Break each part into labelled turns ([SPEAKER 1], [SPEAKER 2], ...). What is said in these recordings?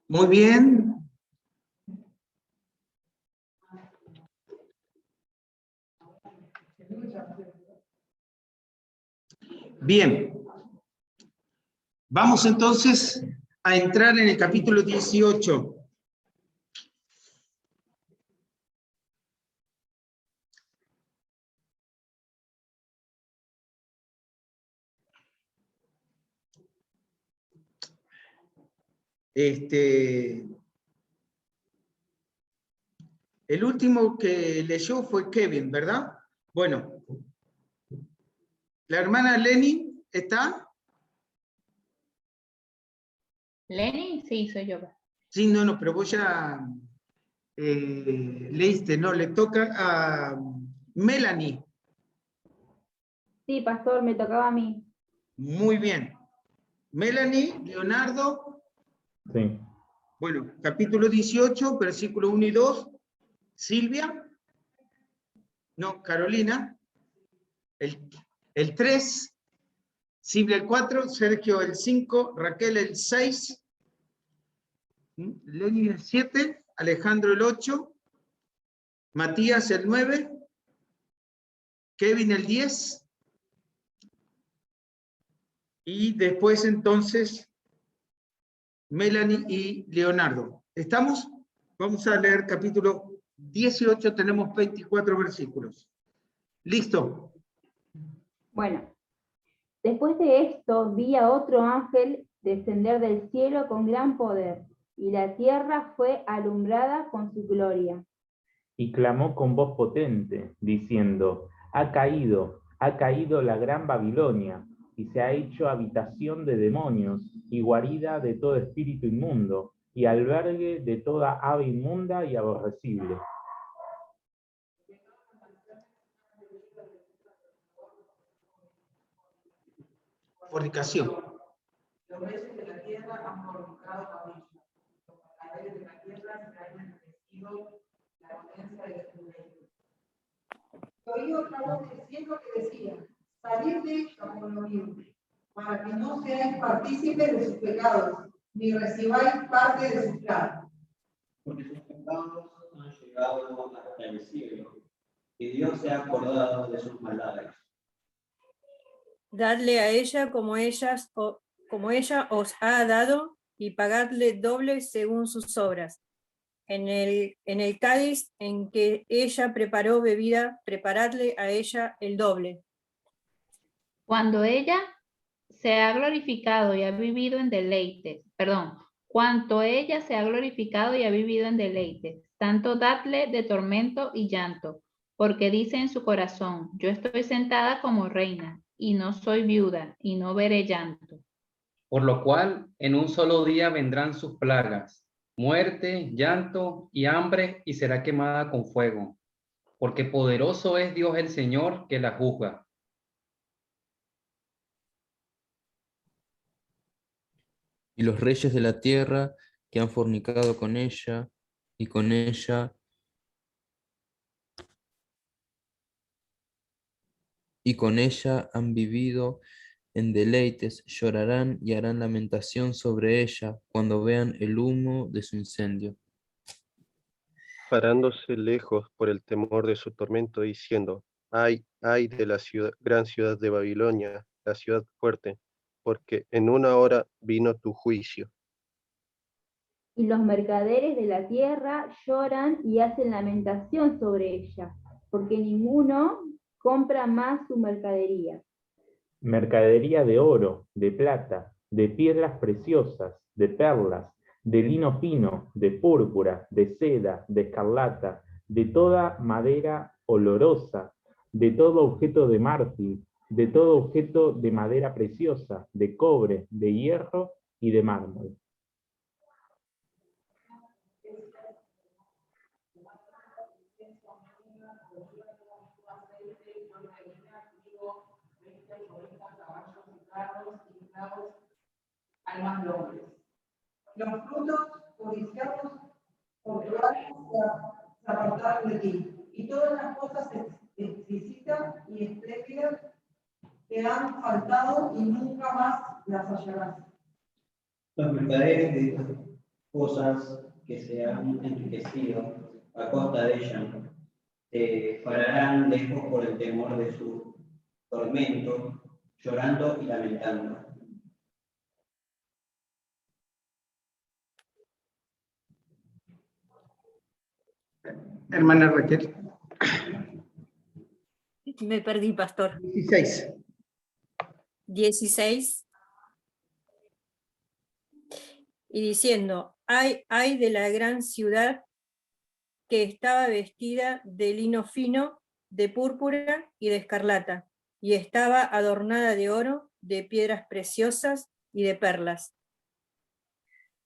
[SPEAKER 1] Muy bien. Bien. Vamos entonces a entrar en el capítulo 18. El último que leyó fue Kevin, ¿verdad? Bueno, la hermana Lenny, ¿está?
[SPEAKER 2] ¿Lenny? Sí, soy yo.
[SPEAKER 1] Sí, no, pero vos ya leíste, ¿no? Le toca a Melanie.
[SPEAKER 3] Sí, pastor, me tocaba a mí.
[SPEAKER 1] Muy bien. Melanie, Leonardo.
[SPEAKER 4] Sí.
[SPEAKER 1] Bueno, capítulo 18, versículo 1 y 2. Silvia. No, Carolina. El 3. Silvia el 4. Sergio el 5. Raquel el 6. Lenny el 7. Alejandro el 8. Matías el 9. Kevin el 10. Y después entonces Melanie y Leonardo. ¿Estamos? Vamos a leer capítulo 18, tenemos 24 versículos. ¿Listo?
[SPEAKER 3] Bueno, después de esto vi a otro ángel descender del cielo con gran poder, y la tierra fue alumbrada con su gloria.
[SPEAKER 4] Y clamó con voz potente, diciendo, ha caído la gran Babilonia, y se ha hecho habitación de demonios, y guarida de todo espíritu inmundo, y albergue de toda ave inmunda y aborrecible.
[SPEAKER 1] Fornicación.
[SPEAKER 5] Los reyes de la tierra han fornicado con ella. Los mercaderes de la tierra se han enriquecido la potencia de su ley. Oí otra voz del cielo que decía, salid de ella por lo mío, para que no seáis partícipes de sus pecados, ni recibáis parte de sus plagas.
[SPEAKER 6] Porque sus pecados han llegado hasta el cielo, y Dios se ha acordado de sus maldades.
[SPEAKER 7] Dadle a ella como ella os ha dado, y pagadle doble según sus obras. En el cáliz en que ella preparó bebida, preparadle a ella el doble.
[SPEAKER 2] Cuando ella se ha glorificado y ha vivido en deleites, cuanto ella se ha glorificado y ha vivido en deleites, tanto dadle de tormento y llanto, porque dice en su corazón, yo estoy sentada como reina, y no soy viuda, y no veré llanto.
[SPEAKER 8] Por lo cual, en un solo día vendrán sus plagas, muerte, llanto y hambre, y será quemada con fuego. Porque poderoso es Dios el Señor que la juzga.
[SPEAKER 9] Y los reyes de la tierra que han fornicado con ella, y con ella han vivido en deleites, llorarán y harán lamentación sobre ella cuando vean el humo de su incendio.
[SPEAKER 10] Parándose lejos por el temor de su tormento, diciendo, ay de la gran ciudad de Babilonia, la ciudad fuerte, porque en una hora vino tu juicio.
[SPEAKER 3] Y los mercaderes de la tierra lloran y hacen lamentación sobre ella, porque ninguno compra más su mercadería.
[SPEAKER 4] Mercadería de oro, de plata, de piedras preciosas, de perlas, de lino fino, de púrpura, de seda, de escarlata, de toda madera olorosa, de todo objeto de mármol, de todo objeto de madera preciosa, de cobre, de hierro y de mármol.
[SPEAKER 5] Almas nobles. Los frutos codiciados por tu alma se apartaron de ti, y todas las cosas exquisitas y espléndidas te han faltado y nunca más las hallarás.
[SPEAKER 6] Los mercaderes de estas cosas que se han enriquecido a costa de ella se pararán lejos por el temor de su tormento, llorando y lamentando.
[SPEAKER 1] Hermana Raquel.
[SPEAKER 7] Me perdí, pastor.
[SPEAKER 1] 16.
[SPEAKER 7] 16. Y diciendo, ay de la gran ciudad que estaba vestida de lino fino, de púrpura y de escarlata, y estaba adornada de oro, de piedras preciosas y de perlas.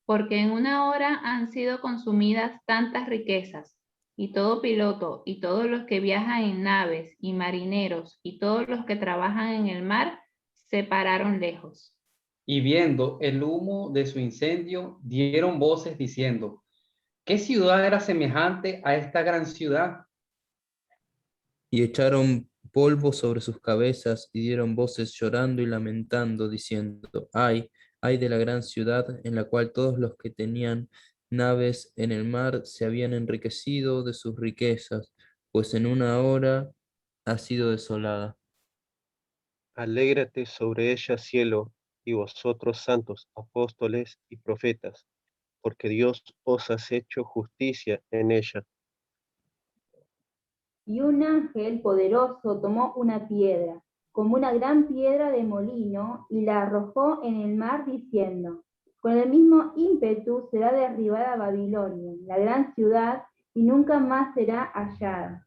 [SPEAKER 2] Porque en una hora han sido consumidas tantas riquezas, y todo piloto, y todos los que viajan en naves, y marineros, y todos los que trabajan en el mar, se pararon lejos.
[SPEAKER 8] Y viendo el humo de su incendio, dieron voces diciendo, ¿qué ciudad era semejante a esta gran ciudad?
[SPEAKER 9] Y echaron polvo sobre sus cabezas y dieron voces llorando y lamentando, diciendo, ay de la gran ciudad en la cual todos los que tenían naves en el mar se habían enriquecido de sus riquezas, pues en una hora ha sido desolada.
[SPEAKER 10] Alégrate sobre ella, cielo, y vosotros santos, apóstoles y profetas, porque Dios os ha hecho justicia en ella.
[SPEAKER 3] Y un ángel poderoso tomó una piedra, como una gran piedra de molino, y la arrojó en el mar, diciendo, con el mismo ímpetu será derribada Babilonia, la gran ciudad, y nunca más será hallada.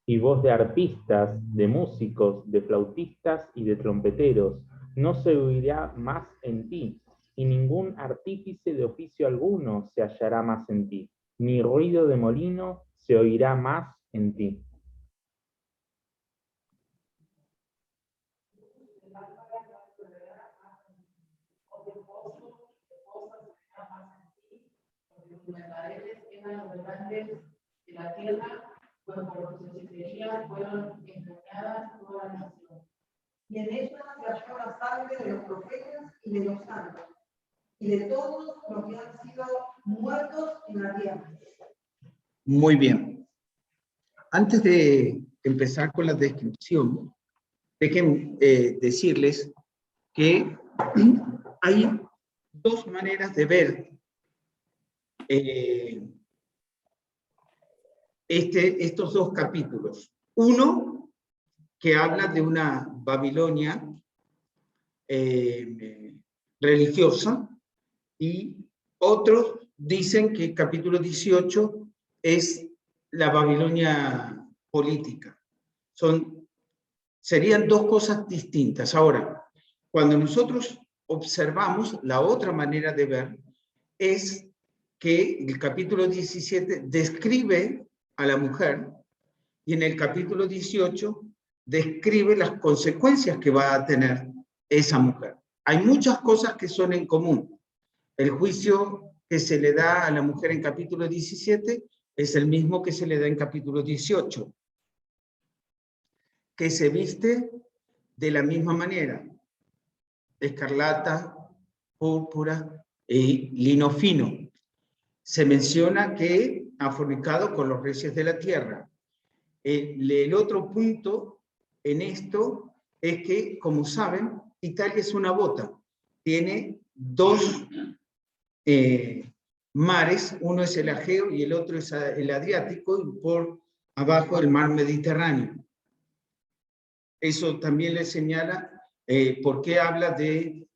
[SPEAKER 4] Y voz de arpistas, de músicos, de flautistas y de trompeteros, no se oirá más en ti, y ningún artífice de oficio alguno se hallará más en ti, ni ruido de molino se oirá más en ti.
[SPEAKER 5] Los mercaderes eran los grandes de la tierra, pues por sus hechicerías fueron engañadas toda la nación. Y en ella se halló la sangre de los profetas y de los santos, y de todos los que han sido muertos en la tierra.
[SPEAKER 1] Muy bien. Antes de empezar con la descripción, dejen decirles que hay dos maneras de ver estos dos capítulos. Uno, que habla de una Babilonia religiosa, y otros dicen que el capítulo 18 es la Babilonia política. Serían dos cosas distintas. Ahora, cuando nosotros observamos la otra manera de ver, es que el capítulo 17 describe a la mujer y en el capítulo 18 describe las consecuencias que va a tener esa mujer. Hay muchas cosas que son en común. El juicio que se le da a la mujer en capítulo 17 es el mismo que se le da en capítulo 18, que se viste de la misma manera, escarlata, púrpura y lino fino. Se menciona que ha fornicado con los reyes de la tierra. El otro punto en esto es que, como saben, Italia es una bota. Tiene dos mares, uno es el Egeo y el otro es el Adriático, y por abajo el mar Mediterráneo. Eso también le señala por qué habla de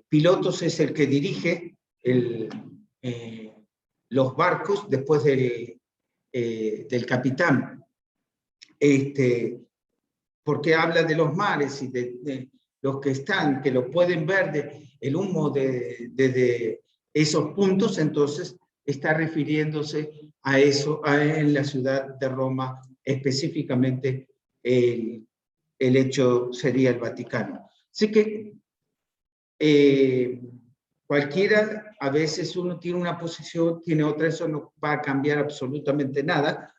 [SPEAKER 1] pilotos, es el que dirige los barcos después del capitán. Porque habla de los mares y de los que están, que lo pueden ver, el humo desde esos puntos, entonces está refiriéndose a eso, en la ciudad de Roma, específicamente el hecho sería el Vaticano. Así que cualquiera, a veces uno tiene una posición, tiene otra, eso no va a cambiar absolutamente nada.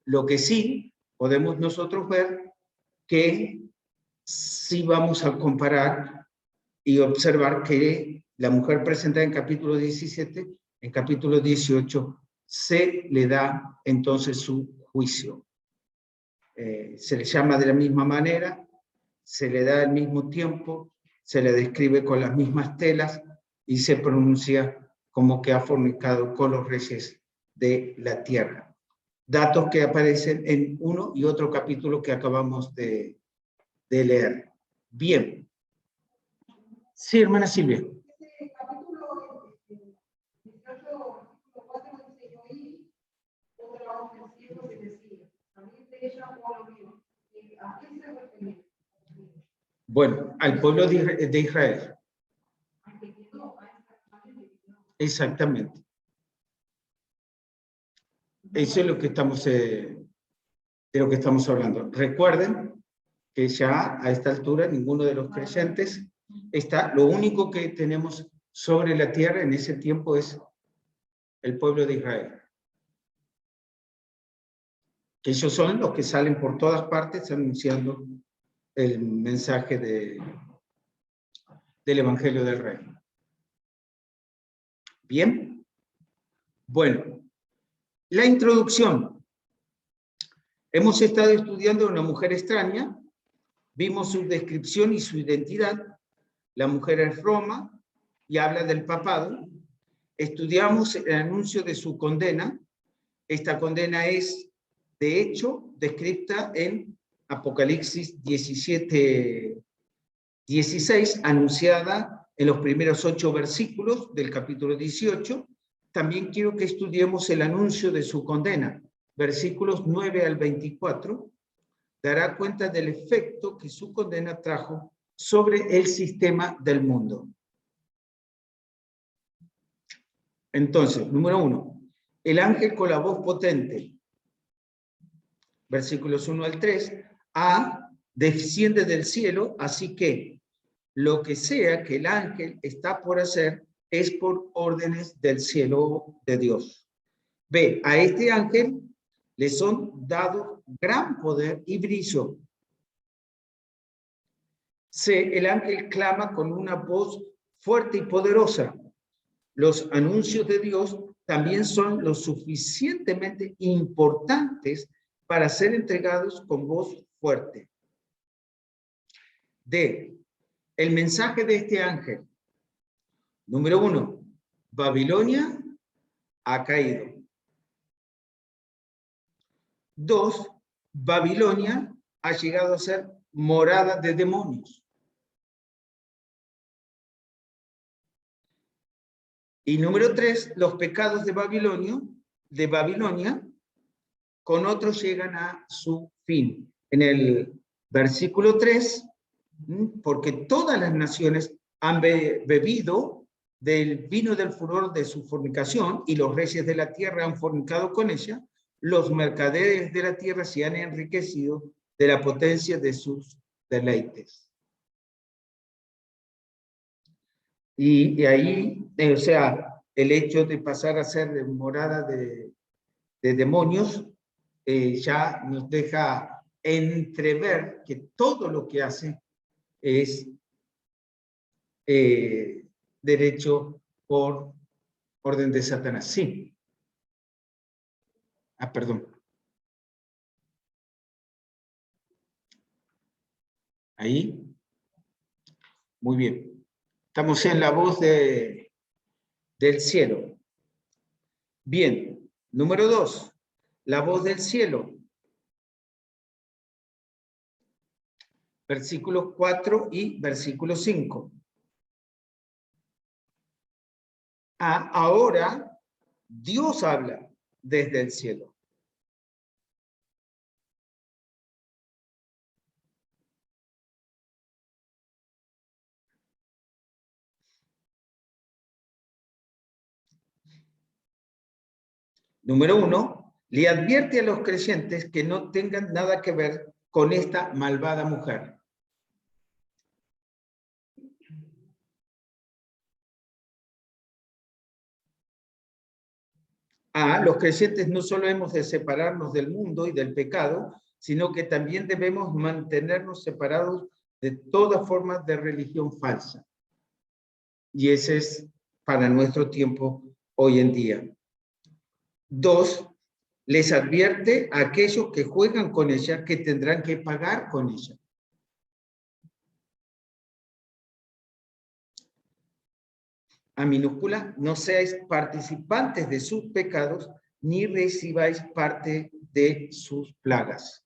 [SPEAKER 1] Lo que sí podemos nosotros ver que si vamos a comparar y observar que la mujer presentada en capítulo 17, en capítulo 18, se le da entonces su juicio. Se le llama de la misma manera, se le da al mismo tiempo, se le describe con las mismas telas y se pronuncia como que ha fornicado con los reyes de la tierra. Datos que aparecen en uno y otro capítulo que acabamos de leer. Bien. Sí, hermana Silvia.
[SPEAKER 5] Este capítulo 18, 4 dice: yo oí un trabajo del cielo que decía, también de ella o lo vio. ¿A qué se refiere?
[SPEAKER 1] Bueno, al pueblo de Israel. Exactamente. Eso es lo que estamos, de lo que estamos hablando. Recuerden que ya a esta altura ninguno de los creyentes está, lo único que tenemos sobre la tierra en ese tiempo es el pueblo de Israel. Que ellos son los que salen por todas partes anunciando el mensaje del Evangelio del Reino. Bien. Bueno, la introducción. Hemos estado estudiando a una mujer extraña, vimos su descripción y su identidad. La mujer es Roma y habla del papado. Estudiamos el anuncio de su condena. Esta condena es, de hecho, descrita en Apocalipsis 17:16, anunciada en los primeros 8 versículos del capítulo 18. También quiero que estudiemos el anuncio de su condena, versículos 9 al 24, dará cuenta del efecto que su condena trajo sobre el sistema del mundo. Entonces, número 1, el ángel con la voz potente, versículos 1 al 3, desciende del cielo, así que lo que sea que el ángel está por hacer es por órdenes del cielo de Dios. B, a este ángel le son dados gran poder y brillo. C, el ángel clama con una voz fuerte y poderosa. Los anuncios de Dios también son lo suficientemente importantes para ser entregados con voz fuerte. D, el mensaje de este ángel. Número 1, Babilonia ha caído. 2, Babilonia ha llegado a ser morada de demonios. Y número 3, los pecados de Babilonia con otros llegan a su fin. En el versículo 3, porque todas las naciones han bebido del vino del furor de su fornicación y los reyes de la tierra han fornicado con ella, los mercaderes de la tierra se han enriquecido de la potencia de sus deleites. Y ahí, o sea, el hecho de pasar a ser morada de demonios ya nos deja entrever que todo lo que hace es derecho por orden de Satanás. Sí. Perdón. Ahí. Muy bien. Estamos en la voz del cielo. Bien. Número 2. La voz del cielo. Versículo 4 y versículo 5. Ahora Dios habla desde el cielo. Número 1, le advierte a los creyentes que no tengan nada que ver con esta malvada mujer. Los creyentes no solo hemos de separarnos del mundo y del pecado, sino que también debemos mantenernos separados de toda forma de religión falsa. Y ese es para nuestro tiempo hoy en día. 2, les advierte a aquellos que juegan con ella que tendrán que pagar con ella. A minúscula, no seáis participantes de sus pecados, ni recibáis parte de sus plagas.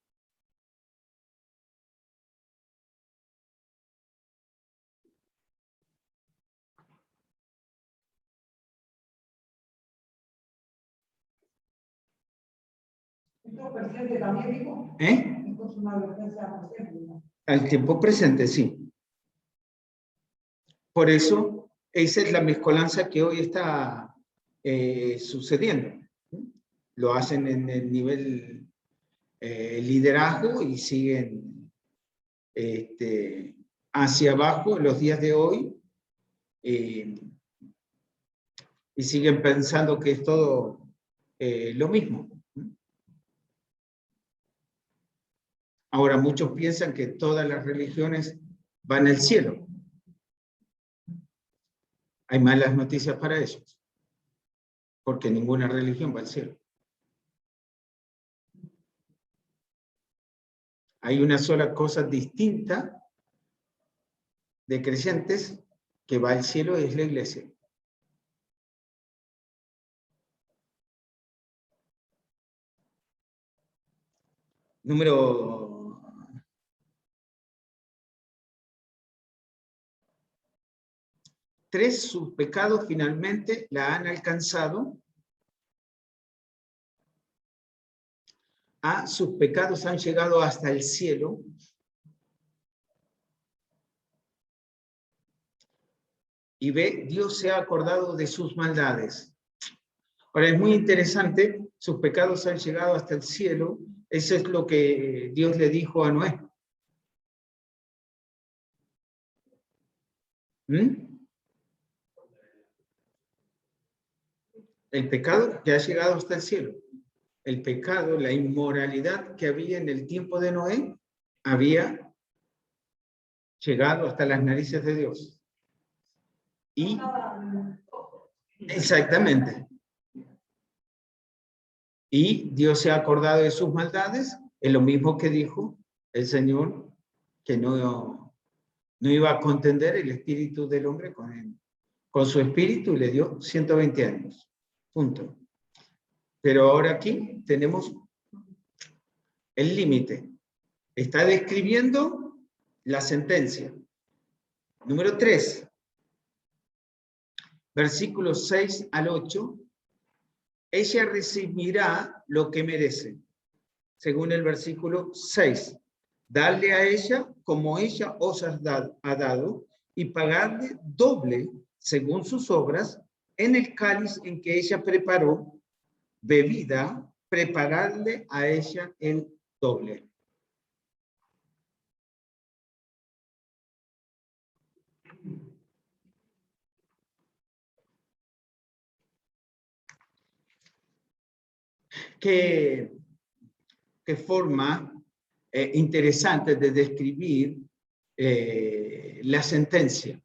[SPEAKER 5] Esto presente también, digo. Esto es una advertencia presente, ¿no?
[SPEAKER 1] Al tiempo presente, sí. Por eso, esa es la mezcolanza que hoy está sucediendo. Lo hacen en el nivel liderazgo y siguen hacia abajo en los días de hoy y siguen pensando que es todo lo mismo. Ahora, muchos piensan que todas las religiones van al cielo. Hay malas noticias para ellos, porque ninguna religión va al cielo. Hay una sola cosa distinta de creyentes que va al cielo, es la iglesia. Número 3, sus pecados finalmente la han alcanzado. Sus pecados han llegado hasta el cielo. Y ve, Dios se ha acordado de sus maldades. Ahora, es muy interesante, sus pecados han llegado hasta el cielo. Eso es lo que Dios le dijo a Noé. El pecado que ha llegado hasta el cielo. El pecado, la inmoralidad que había en el tiempo de Noé, había llegado hasta las narices de Dios. Y, exactamente. Y Dios se ha acordado de sus maldades, es lo mismo que dijo el Señor, que no iba a contender el espíritu del hombre con su espíritu, y le dio 120 años. Punto. Pero ahora aquí tenemos el límite. Está describiendo la sentencia. Número 3. Versículos 6 al 8. Ella recibirá lo que merece. Según el versículo 6. Darle a ella como ella os ha dado y pagarle doble según sus obras en el cáliz en que ella preparó bebida, prepararle a ella el doble. Qué forma interesante de describir la sentencia.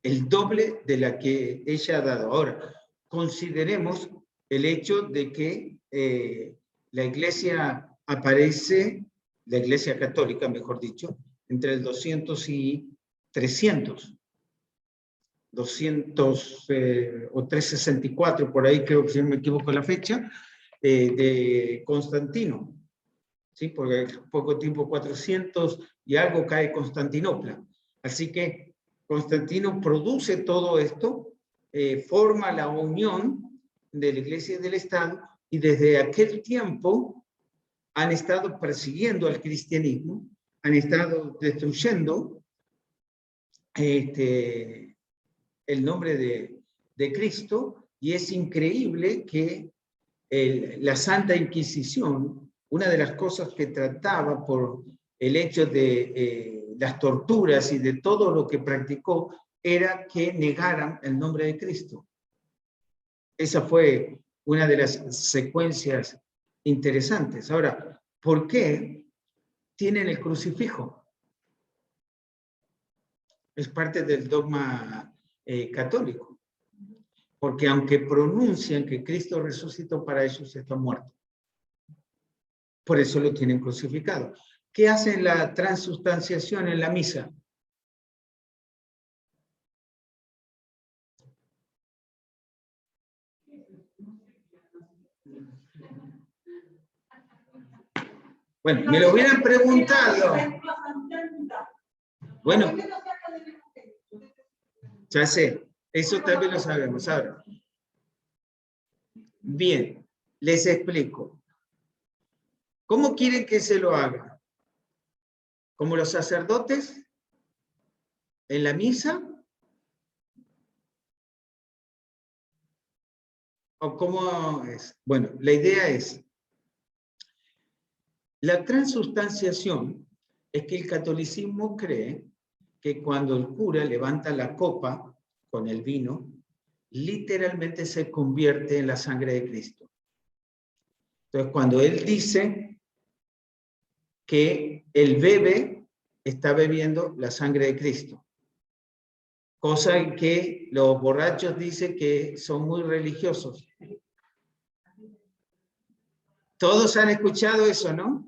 [SPEAKER 1] El doble de la que ella ha dado. Ahora, consideremos el hecho de que la iglesia aparece, la iglesia católica, mejor dicho, entre el 200 y 300. 200 o 364, por ahí creo que si no me equivoco la fecha, de Constantino. ¿Sí? Porque poco tiempo, 400 y algo, cae Constantinopla. Así que Constantino produce todo esto, forma la unión de la Iglesia y del Estado, y desde aquel tiempo han estado persiguiendo al cristianismo, han estado destruyendo el nombre de Cristo, y es increíble que la Santa Inquisición, una de las cosas que trataba por el hecho de las torturas y de todo lo que practicó, era que negaran el nombre de Cristo. Esa fue una de las secuencias interesantes. Ahora, ¿por qué tienen el crucifijo? Es parte del dogma católico. Porque aunque pronuncian que Cristo resucitó, para ellos está muerto. Por eso lo tienen crucificado. ¿Qué hacen la transustanciación en la misa? Bueno, me lo hubieran preguntado. Bueno, ya sé, eso también lo sabemos ahora. Bien, les explico. ¿Cómo quieren que se lo haga? ¿Como los sacerdotes? ¿En la misa? ¿O cómo es? Bueno, la idea es, la transustanciación es que el catolicismo cree que cuando el cura levanta la copa con el vino, literalmente se convierte en la sangre de Cristo. Entonces, cuando él dice que el bebé está bebiendo la sangre de Cristo, cosa en que los borrachos dicen que son muy religiosos. Todos han escuchado eso, ¿no?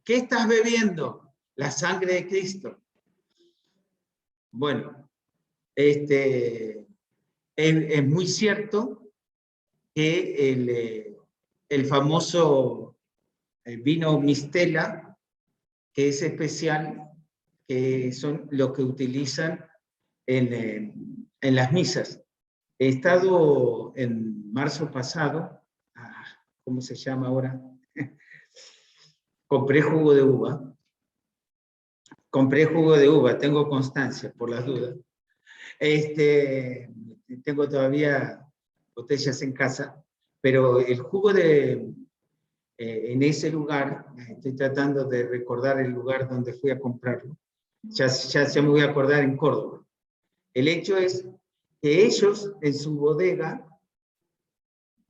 [SPEAKER 1] ¿Qué estás bebiendo? La sangre de Cristo. Bueno, es muy cierto que el famoso vino Mistela, que es especial, que son los que utilizan en las misas. He estado en marzo pasado, ¿cómo se llama ahora? Compré jugo de uva, tengo constancia por las dudas. Tengo todavía botellas en casa, pero el jugo en ese lugar, estoy tratando de recordar el lugar donde fui a comprarlo, ya me voy a acordar, en Córdoba. El hecho es que ellos en su bodega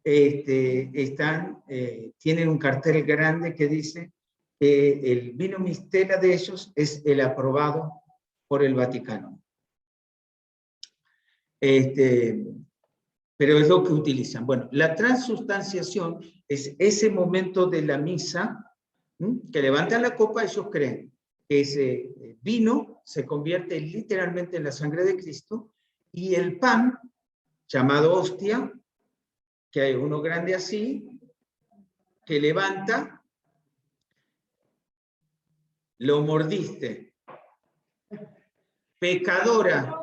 [SPEAKER 1] tienen un cartel grande que dice que el vino Mistela de ellos es el aprobado por el Vaticano. Pero es lo que utilizan. Bueno, la transustanciación es ese momento de la misa, que levantan la copa, ellos creen que ese vino se convierte literalmente en la sangre de Cristo, y el pan, llamado hostia, que hay uno grande así, que levanta, lo mordiste. Pecadora,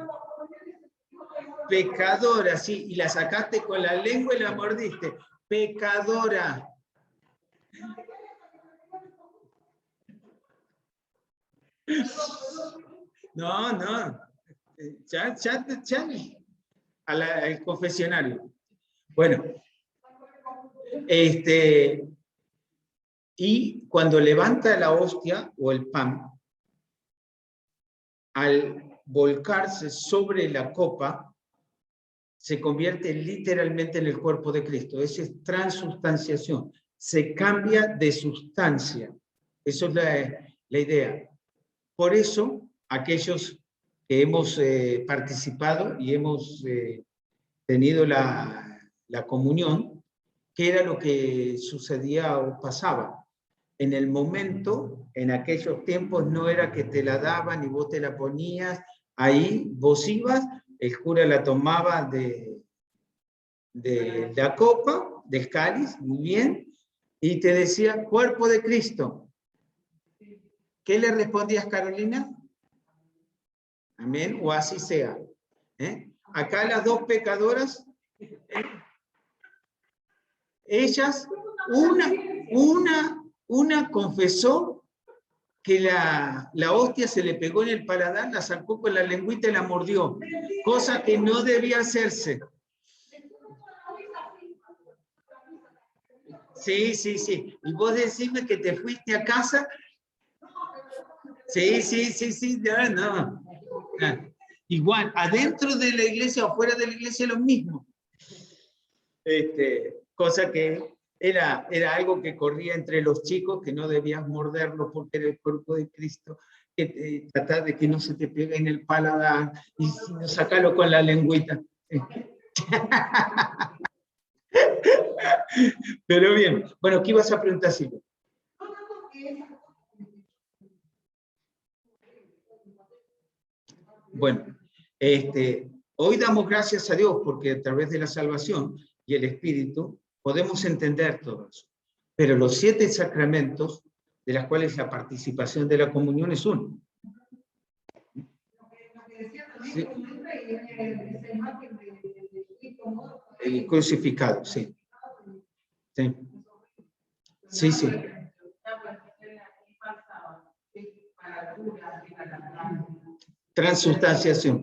[SPEAKER 1] sí, y la sacaste con la lengua y la mordiste. Pecadora. No. Ya al confesionario. Bueno, y cuando levanta la hostia o el pan, al volcarse sobre la copa, se convierte literalmente en el cuerpo de Cristo. Esa es transustanciación. Se cambia de sustancia. Eso es la idea. Por eso, aquellos que hemos participado y hemos tenido la comunión, ¿qué era lo que sucedía o pasaba? En el momento, en aquellos tiempos, no era que te la daban y vos te la ponías, ahí vos ibas, el cura la tomaba de la copa, del cáliz, muy bien, y te decía, cuerpo de Cristo. ¿Qué le respondías, Carolina? Amén, o así sea. Acá las dos pecadoras, ellas, una confesó que la hostia se le pegó en el paladar, la sacó con la lengüita y la mordió, cosa que no debía hacerse. Sí. Y vos decime que te fuiste a casa. Sí, no. Igual, adentro de la iglesia o fuera de la iglesia lo mismo. Cosa que era algo que corría entre los chicos, que no debías morderlo porque era el cuerpo de Cristo. tratar de que no se te pegue en el paladar y sacarlo con la lengüita. Pero bien, bueno, ¿qué ibas a preguntar, Silvia? Bueno, hoy damos gracias a Dios porque a través de la salvación y el Espíritu podemos entender todo eso. Pero los 7 sacramentos, de los cuales la participación de la comunión es uno. Sí. El crucificado, sí. Sí. Sí, sí. Transustanciación.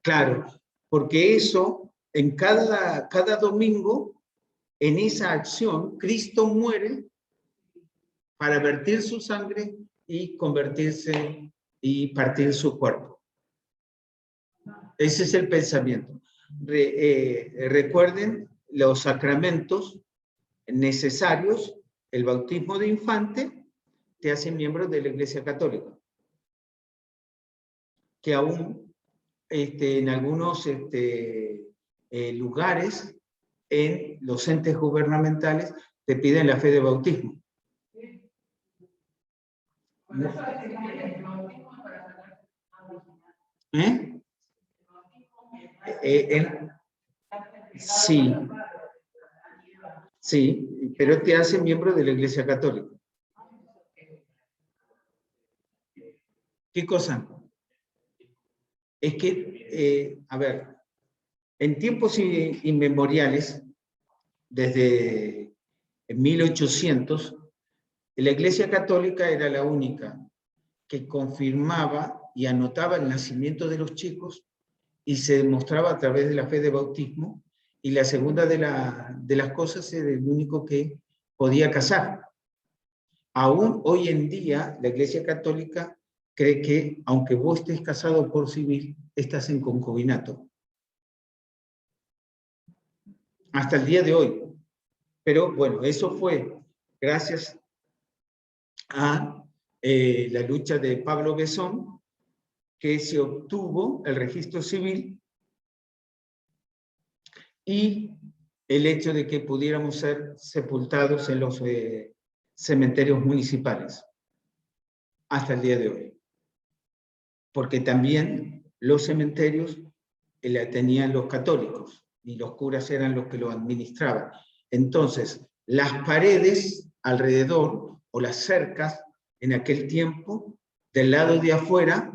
[SPEAKER 1] Claro, porque eso, en cada domingo, en esa acción, Cristo muere para vertir su sangre y convertirse y partir su cuerpo. Ese es el pensamiento. Recuerden los sacramentos necesarios. El bautismo de infante te hace miembro de la Iglesia Católica, que aún en algunos lugares, en los entes gubernamentales, te piden la fe de bautismo. Sí. Sí, pero te hace miembro de la Iglesia Católica. ¿Qué cosa? Es que, a ver, en tiempos inmemoriales, desde 1800, la Iglesia Católica era la única que confirmaba y anotaba el nacimiento de los chicos y se demostraba a través de la fe de bautismo, y la segunda de las cosas era el único que podía casar. Aún hoy en día, la Iglesia Católica cree que, aunque vos estés casado por civil, estás en concubinato. Hasta el día de hoy. Pero bueno, eso fue gracias a la lucha de Pablo Besón, que se obtuvo el registro civil y el hecho de que pudiéramos ser sepultados en los cementerios municipales hasta el día de hoy. Porque también los cementerios la tenían los católicos y los curas eran los que lo administraban. Entonces, las paredes alrededor o las cercas en aquel tiempo, del lado de afuera,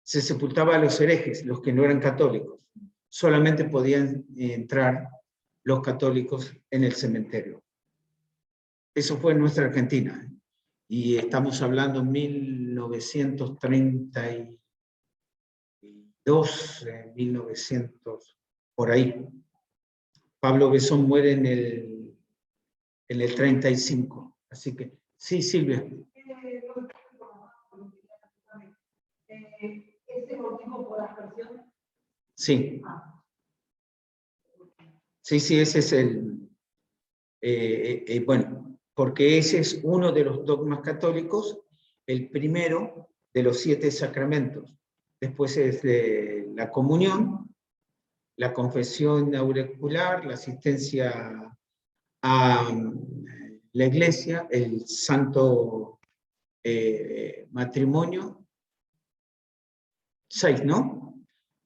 [SPEAKER 1] se sepultaba a los herejes, los que no eran católicos. Solamente podían entrar los católicos en el cementerio. Eso fue en nuestra Argentina. Y estamos hablando en 1932, 1900, por ahí. Pablo Besón muere en el 35. Así que, sí, Silvia.
[SPEAKER 5] ¿Ese motivo por aspersión?
[SPEAKER 1] Sí. Sí, ese es bueno, porque ese es uno de los dogmas católicos, el primero de los 7 sacramentos. Después es la comunión, la confesión auricular, la asistencia a la iglesia, el santo matrimonio, 6, ¿no?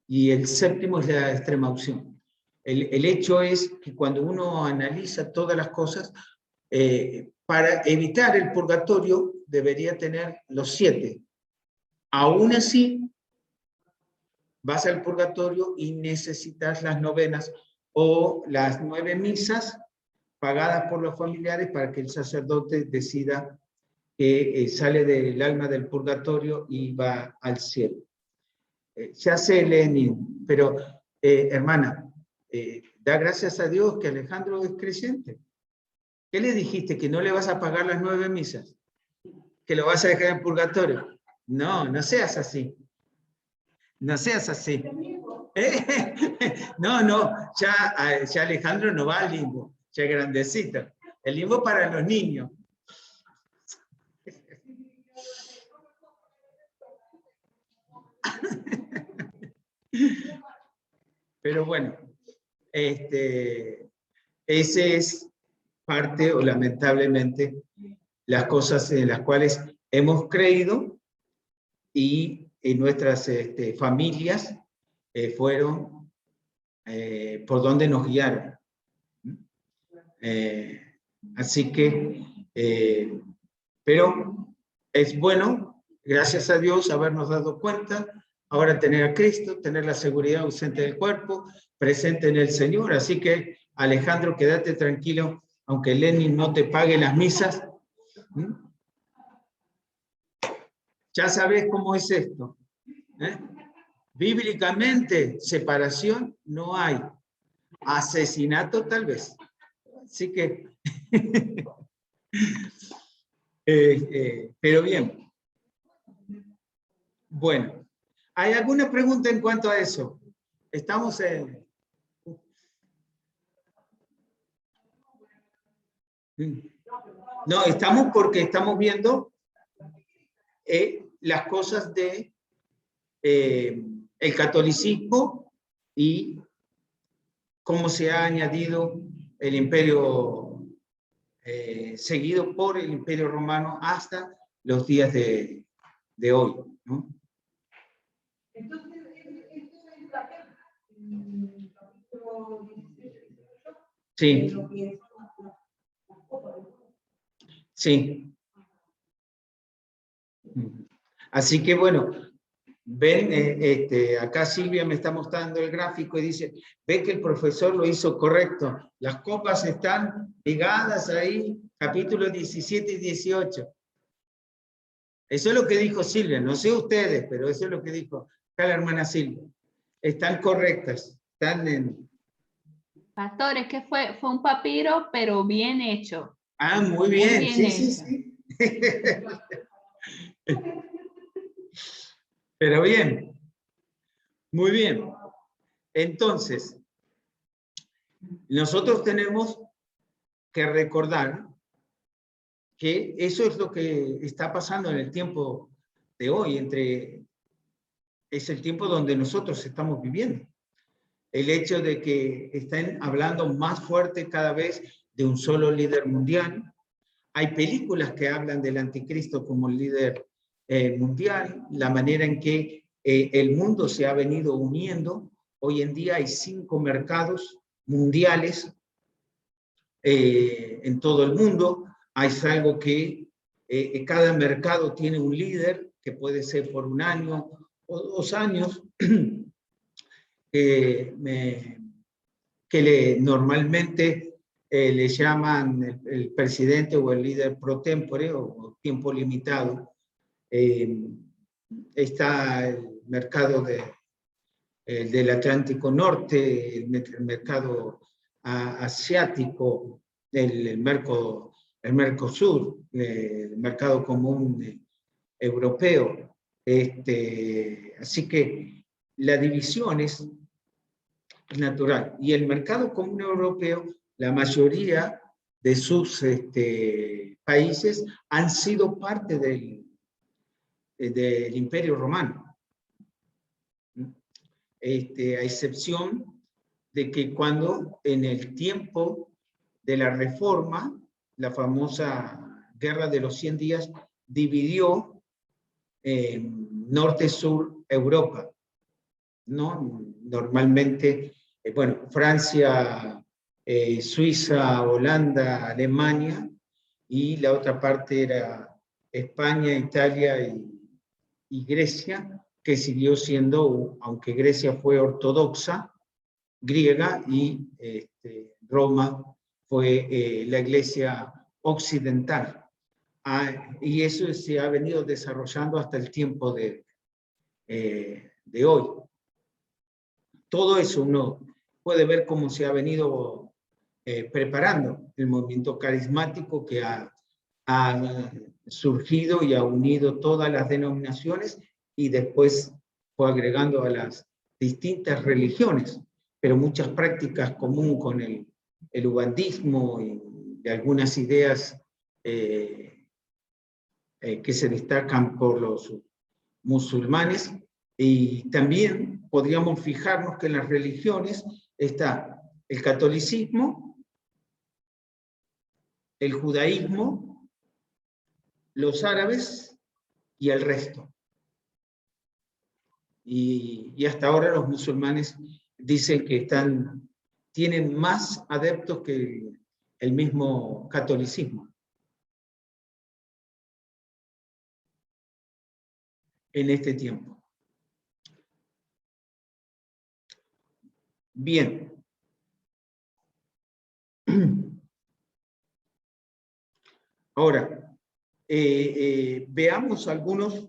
[SPEAKER 1] Y el 7º es la extrema unción. El hecho es que cuando uno analiza todas las cosas, para evitar el purgatorio debería tener los 7. Aún así, vas al purgatorio y necesitas las novenas o las 9 misas pagadas por los familiares para que el sacerdote decida que sale del alma del purgatorio y va al cielo. Ya sé, Lenin, pero hermana, da gracias a Dios que Alejandro es creyente. ¿Qué le dijiste? ¿Que no le vas a pagar las 9 misas? ¿Que lo vas a dejar en purgatorio? No, no seas así. No seas así. No, ya Alejandro no va al limbo, ya es grandecito. El limbo para los niños. Pero bueno, ese es parte, o lamentablemente, las cosas en las cuales hemos creído y en nuestras familias fueron por donde nos guiaron. Así que, pero es bueno, gracias a Dios, habernos dado cuenta, ahora tener a Cristo, tener la seguridad ausente del cuerpo, presente en el Señor. Así que, Alejandro, quédate tranquilo, aunque Lenin no te pague las misas. Ya sabes cómo es esto. Bíblicamente, separación no hay. Asesinato tal vez. Así que, pero bien. Bueno, ¿hay alguna pregunta en cuanto a eso? Estamos en... No, estamos porque estamos viendo las cosas de el catolicismo y cómo se ha añadido el imperio, seguido por el imperio romano hasta los días de hoy, ¿no?
[SPEAKER 5] Entonces, esto es la pena. En el capítulo 16,
[SPEAKER 1] Sí.
[SPEAKER 5] lo que es las copas.
[SPEAKER 1] Sí. Así que bueno, ven, acá Silvia me está mostrando el gráfico y dice, ve que el profesor lo hizo correcto. Las copas están ligadas ahí, capítulos 17 y 18. Eso es lo que dijo Silvia, no sé ustedes, pero eso es lo que dijo acá la hermana Silvia. Están correctas, están en...
[SPEAKER 2] Pastor, es que fue un papiro, pero bien hecho.
[SPEAKER 1] Ah, muy bien,
[SPEAKER 2] Muy bien
[SPEAKER 1] sí,
[SPEAKER 2] hecho.
[SPEAKER 1] sí. Pero bien, muy bien. Entonces, nosotros tenemos que recordar que eso es lo que está pasando en el tiempo de hoy, es el tiempo donde nosotros estamos viviendo. El hecho de que estén hablando más fuerte cada vez de un solo líder mundial. Hay películas que hablan del anticristo como líder mundial, la manera en que el mundo se ha venido uniendo. Hoy en día hay 5 mercados mundiales en todo el mundo. Hay algo que cada mercado tiene un líder, que puede ser por 1 año o 2 años, que normalmente le llaman el presidente o el líder pro tempore o tiempo limitado. Está el mercado del Atlántico Norte, el mercado asiático, el Mercosur, el mercado común europeo. Así que la división es natural. Y el mercado común europeo, la mayoría de sus países han sido parte del Imperio Romano. A excepción de que cuando en el tiempo de la Reforma, la famosa Guerra de los 100 días dividió norte-sur Europa, ¿no? Normalmente, bueno, Francia, Suiza, Holanda, Alemania, y la otra parte era España, Italia y Grecia, que siguió siendo, aunque Grecia fue ortodoxa, griega, y Roma fue la iglesia occidental. Y eso se ha venido desarrollando hasta el tiempo de hoy. Todo eso uno puede ver cómo se ha venido preparando el movimiento carismático que ha surgido y ha unido todas las denominaciones y después fue agregando a las distintas religiones, pero muchas prácticas comunes con el ubandismo y algunas ideas que se destacan por los musulmanes Y también podríamos fijarnos que en las religiones está el catolicismo, el judaísmo, los árabes y el resto. Y hasta ahora los musulmanes dicen que tienen más adeptos que el mismo catolicismo en este tiempo. Bien. Ahora, veamos algunos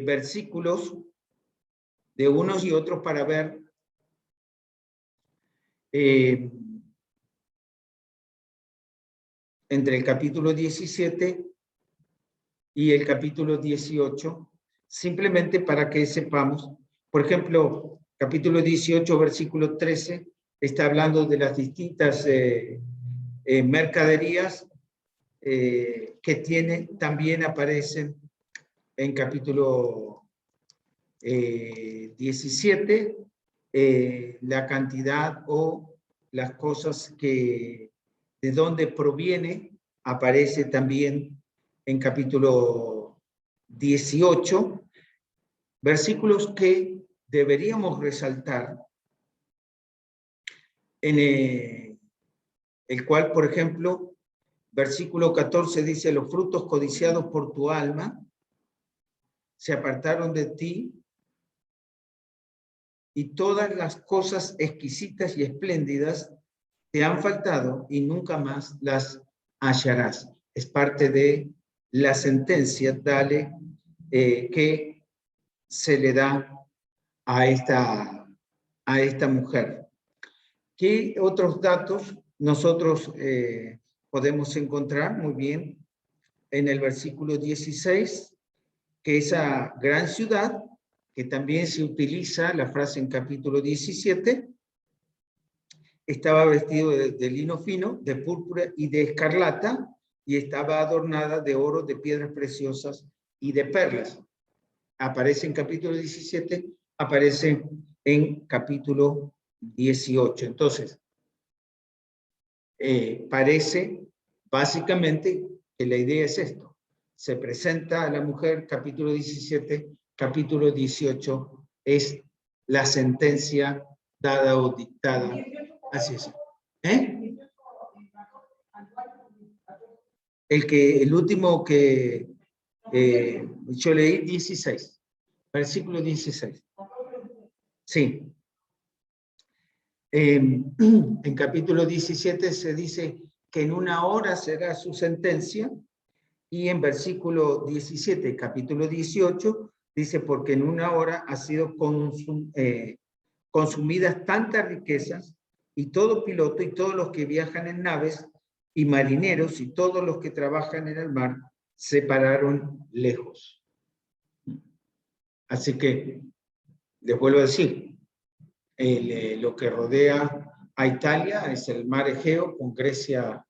[SPEAKER 1] versículos de unos y otros para ver entre el capítulo 17 y el capítulo 18, simplemente para que sepamos. Por ejemplo, capítulo 18, versículo 13, está hablando de las distintas mercaderías que también aparecen en capítulo 17, la cantidad o las cosas de dónde proviene, aparece también en capítulo 18, versículos que deberíamos resaltar, en el cual, por ejemplo, versículo 14 dice: los frutos codiciados por tu alma se apartaron de ti, y todas las cosas exquisitas y espléndidas te han faltado y nunca más las hallarás. Es parte de la sentencia que se le da a esta mujer. ¿Qué otros datos nosotros podemos encontrar? Muy bien, en el versículo 16, que esa gran ciudad, que también se utiliza la frase en capítulo 17, estaba vestido de lino fino, de púrpura y de escarlata, y estaba adornada de oro, de piedras preciosas y de perlas. Aparece en capítulo 17, aparece en capítulo 18. Entonces, parece básicamente que la idea es esto. Se presenta a la mujer, capítulo 17, capítulo 18 es la sentencia dada o dictada. Así es. El último que yo leí, 16, versículo 16. Sí. En capítulo 17 se dice que en una hora será su sentencia, y en versículo 17, capítulo 18, dice: porque en una hora ha sido consumidas tantas riquezas, y todo piloto y todos los que viajan en naves y marineros y todos los que trabajan en el mar se pararon lejos. Así que les vuelvo a decir, lo que rodea a Italia es el mar Egeo, con Grecia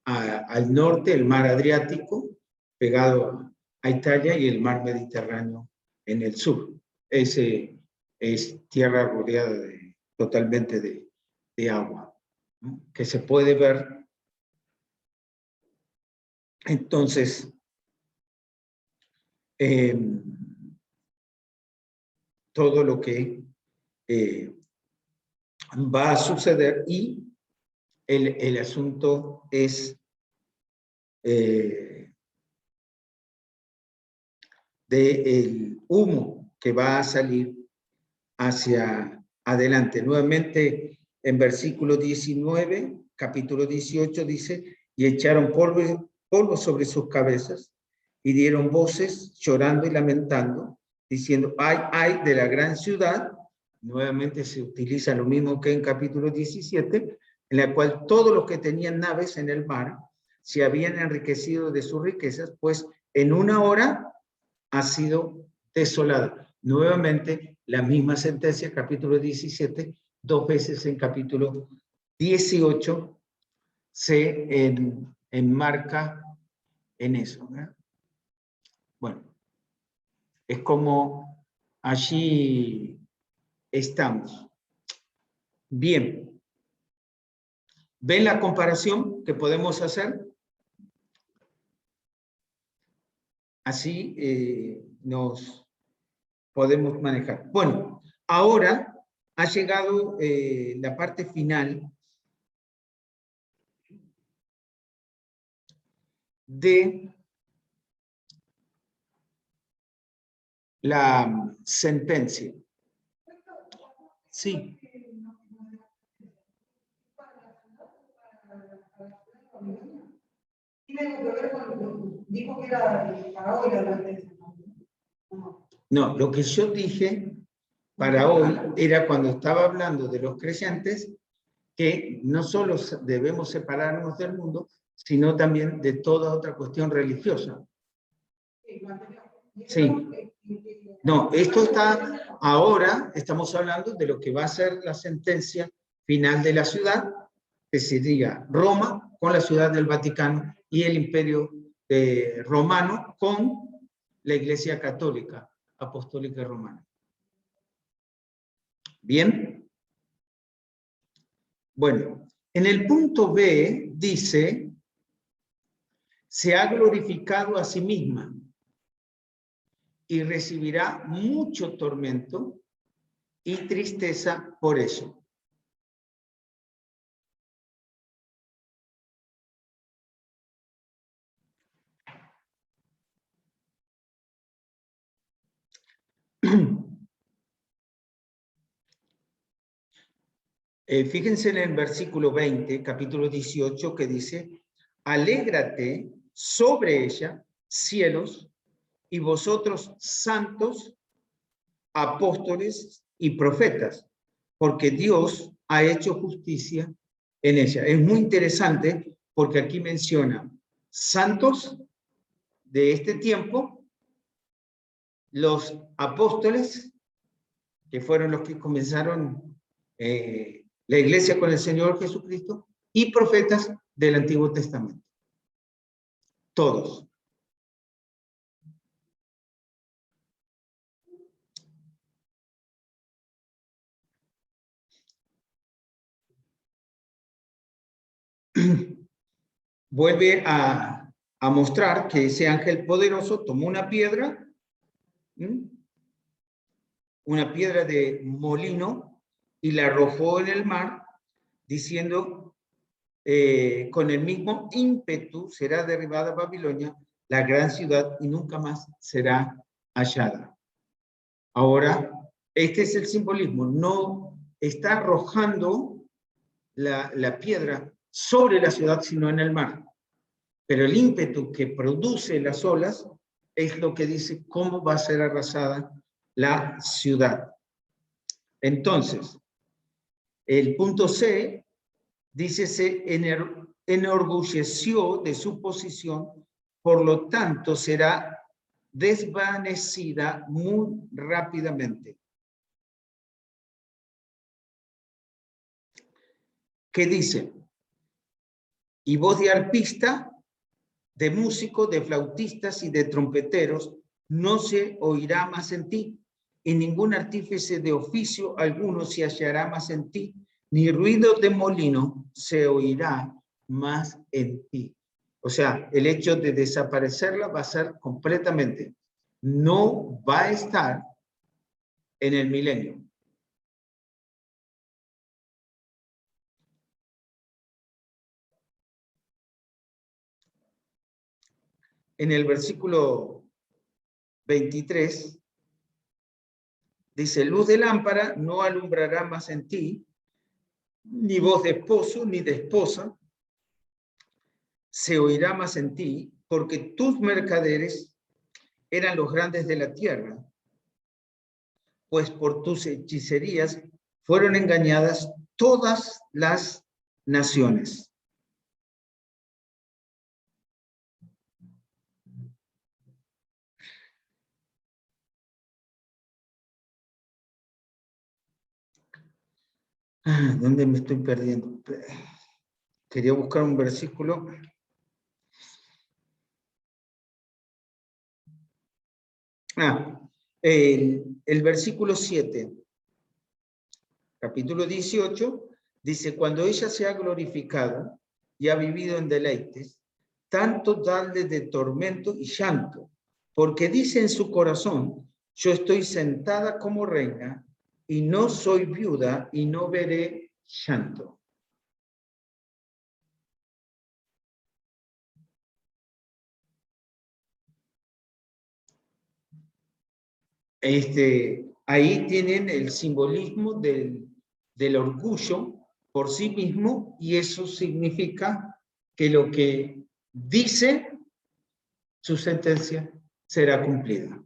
[SPEAKER 1] al norte, el mar Adriático pegado a Italia, y el mar Mediterráneo en el sur. Ese es tierra rodeada totalmente de agua, ¿no?, que se puede ver. Entonces, todo lo que va a suceder, y el asunto es del humo que va a salir hacia adelante. Nuevamente, en versículo 19, capítulo 18, dice: y echaron polvo sobre sus cabezas, y dieron voces llorando y lamentando, diciendo: ay, ay de la gran ciudad. Nuevamente se utiliza lo mismo que en capítulo 17, en la cual todos los que tenían naves en el mar se habían enriquecido de sus riquezas, pues en una hora ha sido desolada. Nuevamente, la misma sentencia, capítulo 17, dos veces en capítulo 18 se enmarca en eso, ¿verdad? Bueno, es como allí estamos. Bien. ¿Ven la comparación que podemos hacer? Así nos podemos manejar. Bueno, ahora ha llegado la parte final de la sentencia. Sí.
[SPEAKER 5] Dijo que era para hoy la advertencia.
[SPEAKER 1] No, lo que yo dije para hoy era cuando estaba hablando de los creyentes, que no solo debemos separarnos del mundo, sino también de toda otra cuestión religiosa. Sí. No, esto está, ahora estamos hablando de lo que va a ser la sentencia final de la ciudad, que sería Roma con la ciudad del Vaticano y el Imperio Romano con la Iglesia Católica, Apostólica y Romana. ¿Bien? Bueno, en el punto B dice, se ha glorificado a sí misma y recibirá mucho tormento y tristeza por eso. Fíjense en el versículo 20, capítulo 18, que dice, alégrate sobre ella, cielos, y vosotros santos, apóstoles y profetas, porque Dios ha hecho justicia en ella. Es muy interesante porque aquí menciona santos de este tiempo, los apóstoles, que fueron los que comenzaron la iglesia con el Señor Jesucristo, y profetas del Antiguo Testamento. Todos. Vuelve a mostrar que ese ángel poderoso tomó una piedra de molino y la arrojó en el mar, diciendo, con el mismo ímpetu será derribada Babilonia, la gran ciudad, y nunca más será hallada. Ahora, este es el simbolismo, no está arrojando la piedra sobre la ciudad, sino en el mar. Pero el ímpetu que produce las olas es lo que dice cómo va a ser arrasada la ciudad. Entonces, el punto C dice, se enorgulleció de su posición, por lo tanto será desvanecida muy rápidamente. ¿Qué dice? Y voz de arpista, de músico, de flautistas y de trompeteros no se oirá más en ti, y ningún artífice de oficio alguno se hallará más en ti, ni ruido de molino se oirá más en ti. O sea, el hecho de desaparecerla va a ser completamente. No va a estar en el milenio. En el versículo 23 dice, luz de lámpara no alumbrará más en ti, ni voz de esposo ni de esposa se oirá más en ti, porque tus mercaderes eran los grandes de la tierra, pues por tus hechicerías fueron engañadas todas las naciones. ¿Dónde me estoy perdiendo? Quería buscar un versículo. El versículo 7, capítulo 18, dice, cuando ella se ha glorificado y ha vivido en deleites, tanto darle de tormento y llanto, porque dice en su corazón, yo estoy sentada como reina y no soy viuda y no veré llanto. Ahí tienen el simbolismo del orgullo por sí mismo, y eso significa que lo que dice su sentencia será cumplida.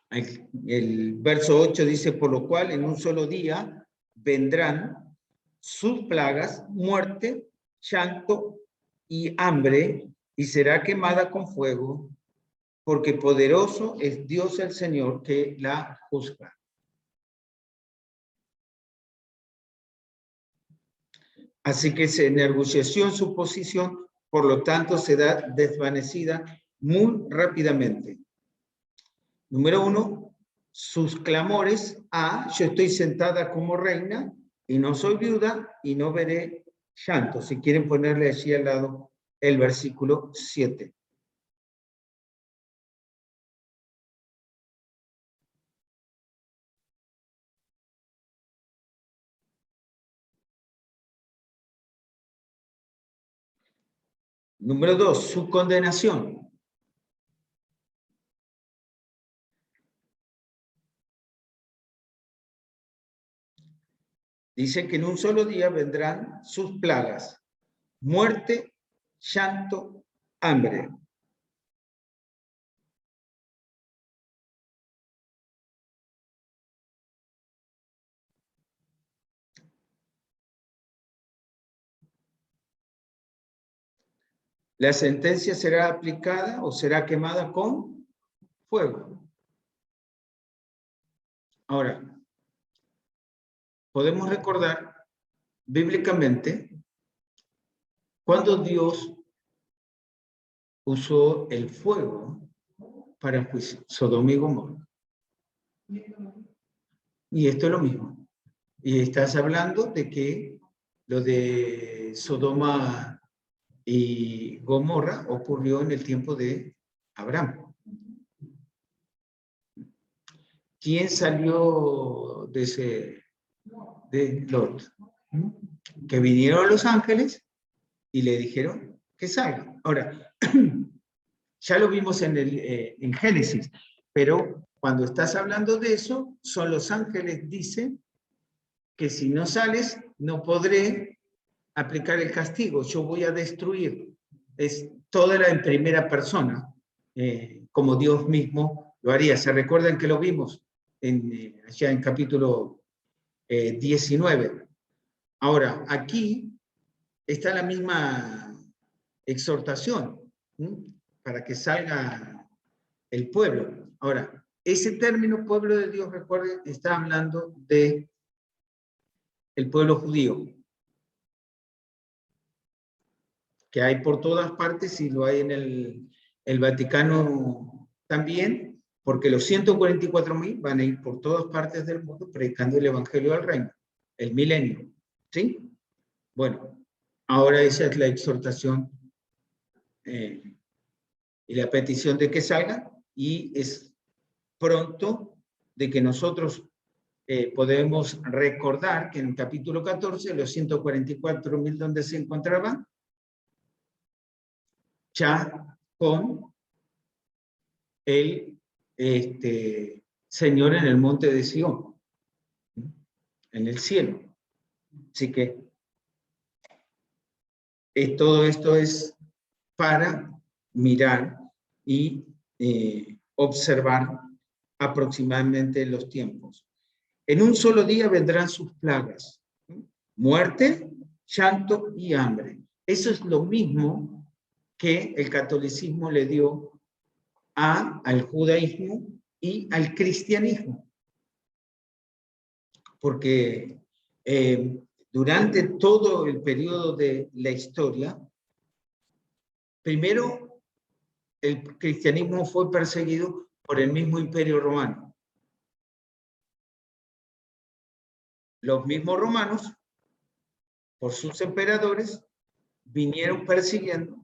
[SPEAKER 1] El verso 8 dice, por lo cual en un solo día vendrán sus plagas, muerte, llanto y hambre, y será quemada con fuego, porque poderoso es Dios el Señor que la juzga. Así que se enorgulleció en su posición, por lo tanto será desvanecida muy rápidamente. Número 1, sus clamores a, yo estoy sentada como reina y no soy viuda y no veré llanto. Si quieren ponerle allí al lado el versículo 7. Número 2, su condenación. Dice que en un solo día vendrán sus plagas, muerte, llanto, hambre. La sentencia será aplicada o será quemada con fuego. Ahora, podemos recordar bíblicamente cuando Dios usó el fuego para el juicio, Sodoma y Gomorra. Y esto es lo mismo. Y estás hablando de que lo de Sodoma y Gomorra ocurrió en el tiempo de Abraham. ¿Quién salió de Lot? Que vinieron los ángeles y le dijeron que salga. Ahora, ya lo vimos en Génesis, pero cuando estás hablando de eso, son los ángeles, dicen que si no sales, no podré aplicar el castigo, yo voy a destruir. Es toda la en primera persona, como Dios mismo lo haría. ¿Se recuerdan que lo vimos ya en capítulo 19? Ahora, aquí está la misma exhortación, para que salga el pueblo. Ahora, ese término pueblo de Dios, recuerden, está hablando de el pueblo judío, que hay por todas partes y lo hay en el Vaticano también, porque los 144.000 van a ir por todas partes del mundo predicando el Evangelio del Reino, el milenio, ¿sí? Bueno, ahora esa es la exhortación y la petición de que salga, y es pronto de que nosotros podemos recordar que en el capítulo 14, los 144.000 donde se encontraban, ya con el Señor en el monte de Sión, en el cielo. Así que todo esto es para mirar y observar aproximadamente los tiempos. En un solo día vendrán sus plagas, muerte, llanto y hambre. Eso es lo mismo que el catolicismo le dio al judaísmo y al cristianismo. Porque durante todo el periodo de la historia, Primero, el cristianismo fue perseguido por el mismo Imperio Romano. Los mismos romanos, por sus emperadores, vinieron persiguiendo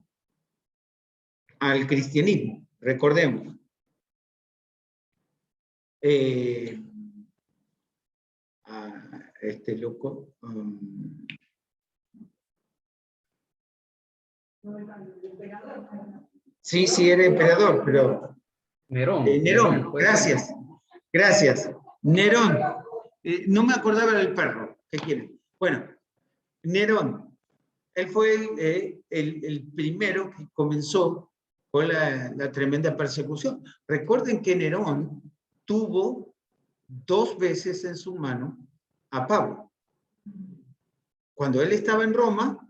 [SPEAKER 1] al cristianismo. Recordemos. Este loco. Sí, sí, era emperador, pero...
[SPEAKER 8] Nerón.
[SPEAKER 1] Nerón,
[SPEAKER 8] puede ser.
[SPEAKER 1] gracias. Nerón. No me acordaba del perro. ¿Qué quieren? Bueno, Nerón. Él fue el primero que comenzó con la tremenda persecución. Recuerden que Nerón tuvo 2 veces en su mano a Pablo. Cuando él estaba en Roma,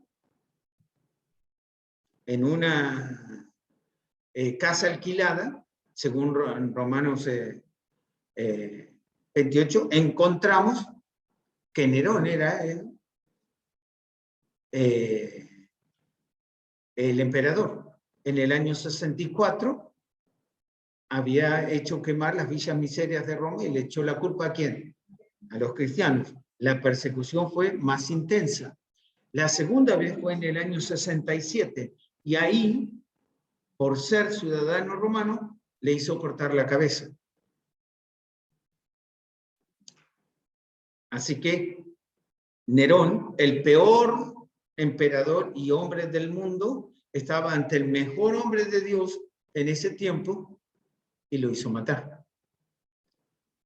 [SPEAKER 1] en una casa alquilada, según Romanos 28, encontramos que Nerón era el emperador. En el año 64 había hecho quemar las villas miserias de Roma y le echó la culpa ¿a quién? A los cristianos. La persecución fue más intensa. La segunda vez fue en el año 67 y ahí, por ser ciudadano romano, le hizo cortar la cabeza. Así que Nerón, el peor emperador y hombre del mundo, estaba ante el mejor hombre de Dios en ese tiempo y lo hizo matar.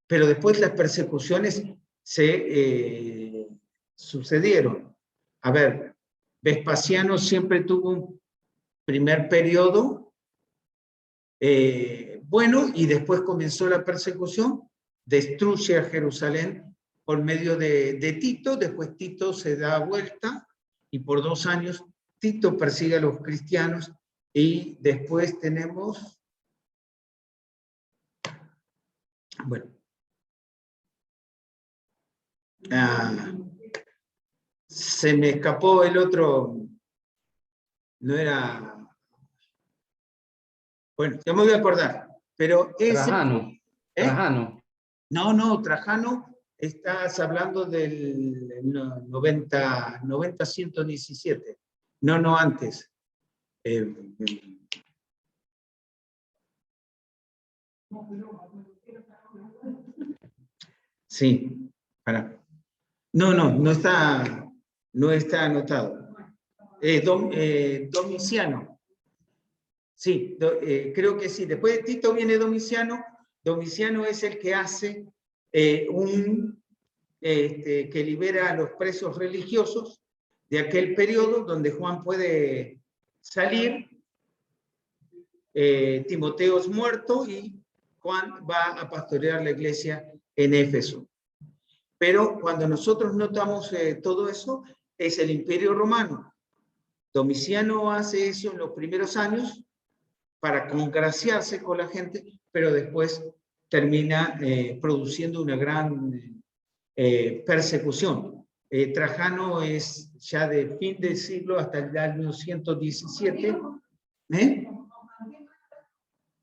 [SPEAKER 1] Pero después las persecuciones se sucedieron. A ver, Vespasiano siempre tuvo un primer periodo bueno y después comenzó la persecución, destruye a Jerusalén por medio de Tito, después Tito se da vuelta y por 2 años Tito persigue a los cristianos y después tenemos, bueno, se me escapó el otro, no era, bueno, ya me voy a acordar, pero ese...
[SPEAKER 8] Trajano. Trajano.
[SPEAKER 1] No, Trajano, estás hablando del 90-117. No, antes. Sí, para. No está anotado. Domiciano. Sí, creo que sí. Después de Tito viene Domiciano. Domiciano es el que hace que libera a los presos religiosos de aquel periodo donde Juan puede salir, Timoteo es muerto y Juan va a pastorear la iglesia en Éfeso. Pero cuando nosotros notamos todo eso, es el Imperio Romano. Domiciano hace eso en los primeros años para congraciarse con la gente, pero después termina produciendo una gran persecución. Trajano es ya de fin del siglo hasta el año 117.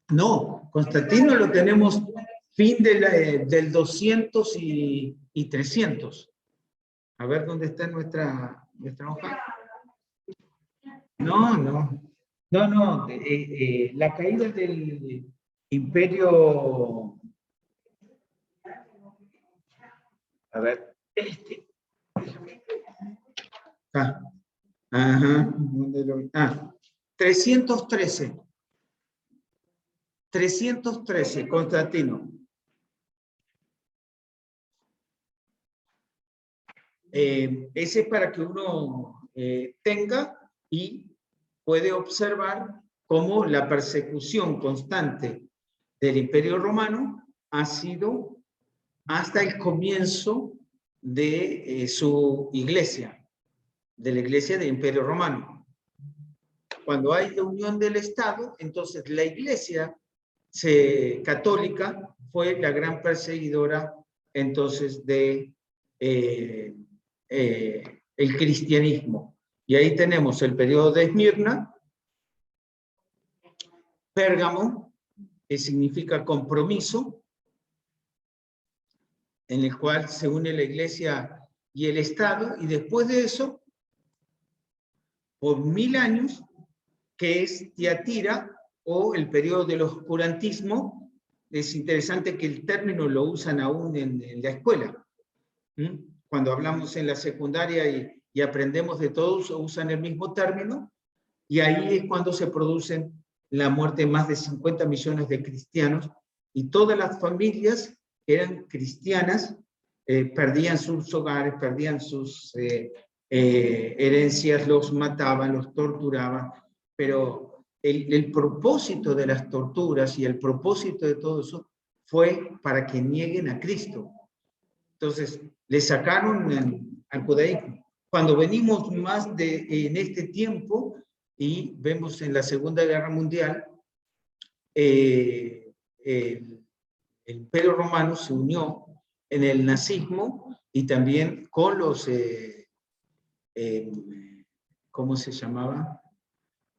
[SPEAKER 1] No, Constantino lo tenemos fin del 200 y 300. A ver dónde está nuestra hoja. No. La caída del imperio... A ver, Ajá. 313. 313, Constantino. Ese es para que uno tenga y puede observar cómo la persecución constante del Imperio Romano ha sido hasta el comienzo de su iglesia, de la iglesia del Imperio Romano. Cuando hay la unión del Estado, entonces la iglesia católica fue la gran perseguidora entonces de el cristianismo. Y ahí tenemos el periodo de Esmirna, Pérgamo, que significa compromiso, en el cual se une la iglesia y el Estado, y después de eso, por 1000 años, que es Tiatira, o el periodo del oscurantismo. Es interesante que el término lo usan aún en la escuela. Cuando hablamos en la secundaria y aprendemos de todos, usan el mismo término, y ahí es cuando se producen la muerte de más de 50 millones de cristianos, y todas las familias que eran cristianas perdían sus hogares, perdían sus herencias, los mataban, los torturaban, pero el propósito de las torturas y el propósito de todo eso fue para que nieguen a Cristo. Entonces, le sacaron al judaísmo. Cuando venimos más en este tiempo, y vemos en la Segunda Guerra Mundial, el Imperio Romano se unió en el nazismo y también con los, ¿cómo se llamaba?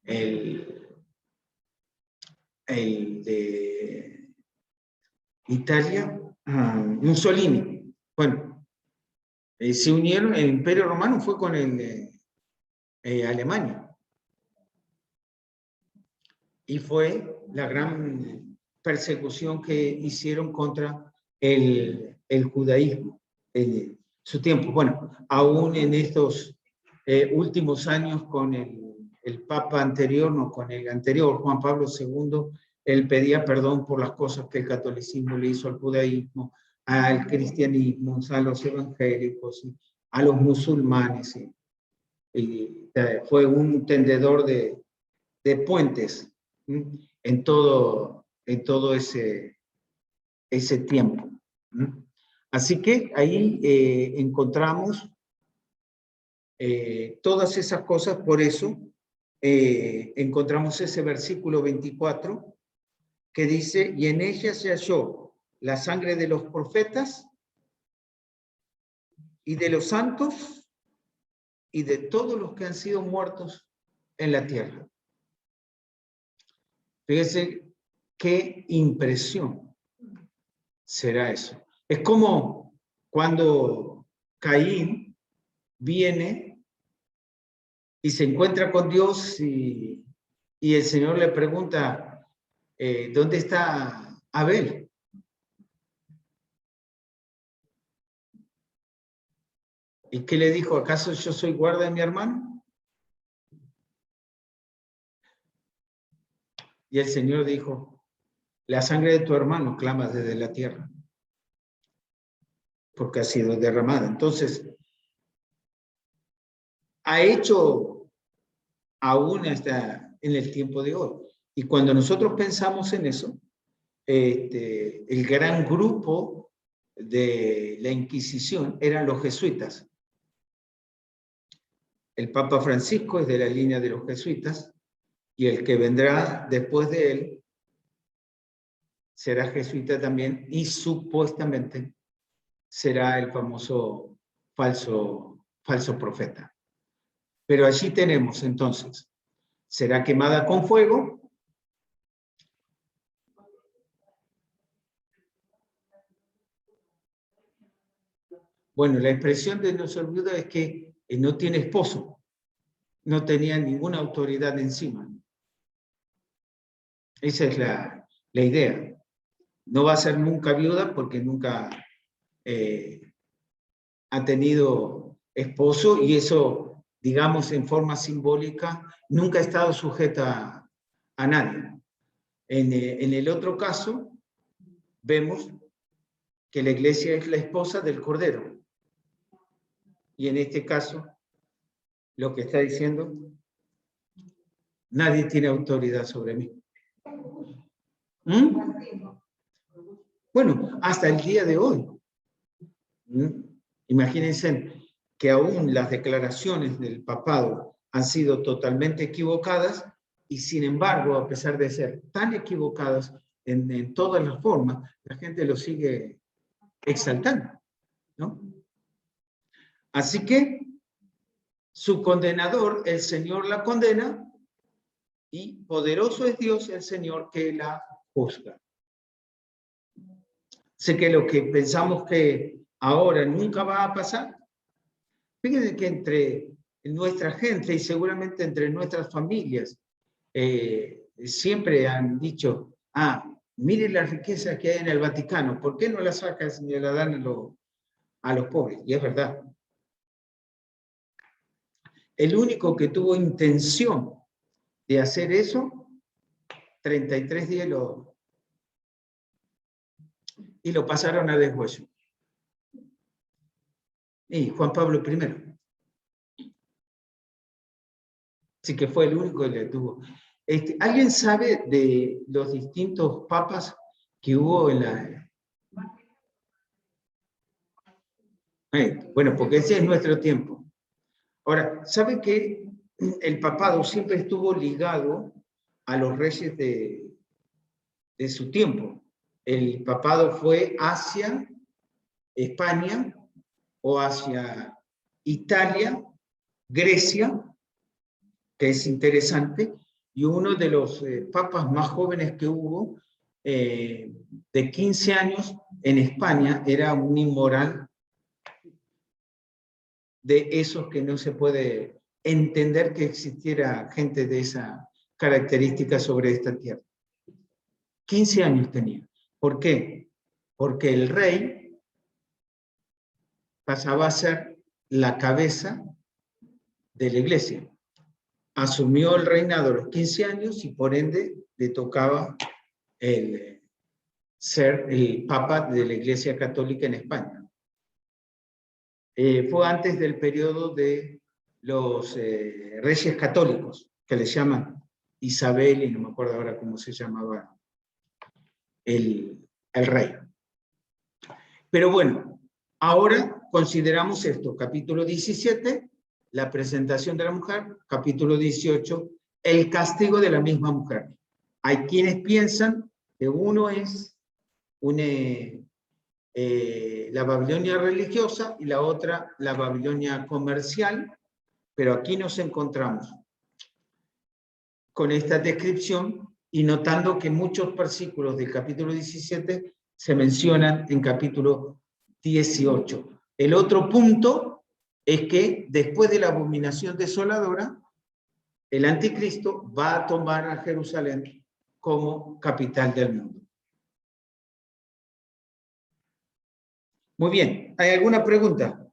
[SPEAKER 1] El de Italia, Mussolini. Bueno, se unieron, el Imperio Romano fue con el de Alemania. Y fue la gran persecución que hicieron contra el judaísmo en su tiempo. Bueno, aún en estos últimos años con el Papa anterior, no con el anterior, Juan Pablo II, él pedía perdón por las cosas que el catolicismo le hizo al judaísmo, al cristianismo, a los evangélicos, a los musulmanes. Y fue un tendedor de puentes en todo ese tiempo. Así que ahí encontramos todas esas cosas. Por eso encontramos ese versículo 24 que dice: y en ella se halló la sangre de los profetas y de los santos y de todos los que han sido muertos en la tierra. Fíjense qué impresión será eso. Es como cuando Caín viene y se encuentra con Dios y el Señor le pregunta, ¿dónde está Abel? ¿Y qué le dijo? ¿Acaso yo soy guarda de mi hermano? Y el Señor dijo, la sangre de tu hermano clama desde la tierra, porque ha sido derramada. Entonces, ha hecho aún hasta en el tiempo de hoy. Y cuando nosotros pensamos en eso, el gran grupo de la Inquisición eran los jesuitas. El Papa Francisco es de la línea de los jesuitas, y el que vendrá después de él será jesuita también, y supuestamente será el famoso falso profeta. Pero allí tenemos entonces, será quemada con fuego. Bueno, la expresión de no ser viuda es que no tiene esposo, no tenía ninguna autoridad encima. Esa es la idea. No va a ser nunca viuda porque nunca ha tenido esposo, y eso, digamos, en forma simbólica, nunca ha estado sujeta a nadie. En el otro caso, vemos que la iglesia es la esposa del Cordero. Y en este caso, lo que está diciendo, nadie tiene autoridad sobre mí. Bueno, hasta el día de hoy. Imagínense que aún las declaraciones del papado han sido totalmente equivocadas, y sin embargo, a pesar de ser tan equivocadas en todas las formas, la gente lo sigue exaltando, ¿no? Así que su condenador, el Señor la condena, y poderoso es Dios el Señor que la juzga. Sé que lo que pensamos que ahora nunca va a pasar, fíjense que entre nuestra gente y seguramente entre nuestras familias, siempre han dicho, mire la riqueza que hay en el Vaticano, ¿por qué no la sacas y la dan a los pobres? Y es verdad. El único que tuvo intención de hacer eso, 33 días y lo pasaron a deshueso. Y Juan Pablo I. Así que fue el único que le tuvo. ¿Alguien sabe de los distintos papas que hubo en la... bueno, porque ese es nuestro tiempo. Ahora, ¿sabe que el papado siempre estuvo ligado a los reyes de su tiempo? El papado fue hacia España o hacia Italia, Grecia, que es interesante, y uno de los papas más jóvenes que hubo, de 15 años, en España, era un inmoral de esos que no se puede entender que existiera gente de esa característica sobre esta tierra. 15 años tenía. ¿Por qué? Porque el rey pasaba a ser la cabeza de la iglesia. Asumió el reinado a los 15 años y por ende le tocaba ser el papa de la Iglesia Católica en España. Fue antes del periodo de los reyes católicos, que les llaman Isabel, y no me acuerdo ahora cómo se llamaba el rey. Pero bueno, ahora consideramos esto, capítulo 17, la presentación de la mujer, capítulo 18, el castigo de la misma mujer. Hay quienes piensan que uno es la Babilonia religiosa y la otra la Babilonia comercial, pero aquí nos encontramos con esta descripción y notando que muchos versículos del capítulo 17 se mencionan en capítulo 18. El otro punto es que después de la abominación desoladora, el anticristo va a tomar a Jerusalén como capital del mundo. Muy bien, ¿hay alguna pregunta?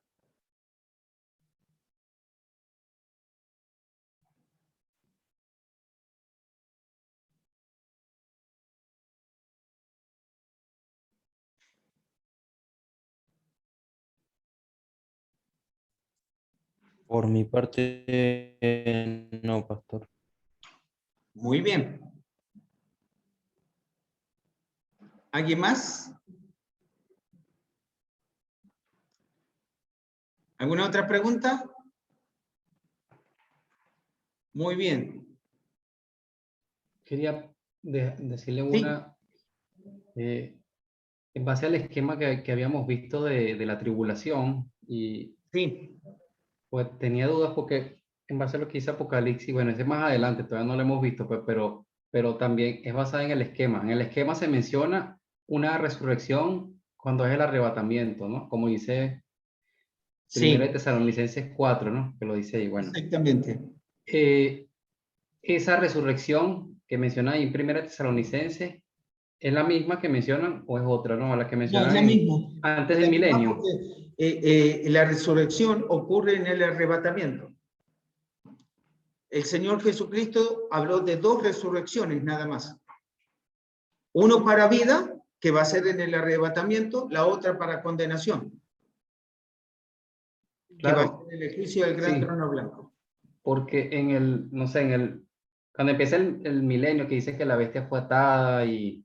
[SPEAKER 9] Por mi parte, no, pastor.
[SPEAKER 1] Muy bien. ¿Alguien más? ¿Alguna otra pregunta? Muy bien.
[SPEAKER 8] Quería decirle
[SPEAKER 1] Sí.
[SPEAKER 8] una, en base al esquema que habíamos visto de la tribulación, y
[SPEAKER 1] Sí.
[SPEAKER 8] pues tenía dudas porque en base a lo que dice Apocalipsis, bueno, ese es más adelante, todavía no lo hemos visto, pues, pero también es basada en el esquema. En el esquema se menciona una resurrección cuando es el arrebatamiento, ¿no? Como dice Primera de
[SPEAKER 1] Sí,
[SPEAKER 8] Tesalonicenses 4, ¿no? Que lo dice ahí, bueno.
[SPEAKER 1] exactamente.
[SPEAKER 8] Esa resurrección que menciona ahí en Primera de Tesalonicenses, ¿es la misma que mencionan o es otra, no? La que
[SPEAKER 1] No, es
[SPEAKER 8] mencionan
[SPEAKER 1] la misma.
[SPEAKER 8] antes
[SPEAKER 1] Es
[SPEAKER 8] del
[SPEAKER 1] la misma
[SPEAKER 8] milenio.
[SPEAKER 1] porque la resurrección ocurre en el arrebatamiento. El Señor Jesucristo habló de 2 resurrecciones nada más. Uno para vida, que va a ser en el arrebatamiento, la otra para condenación, que va a
[SPEAKER 8] Claro,
[SPEAKER 1] ser en el juicio del gran
[SPEAKER 8] sí.
[SPEAKER 1] trono blanco.
[SPEAKER 8] Porque en el, no sé, cuando empieza el milenio, que dice que la bestia fue atada y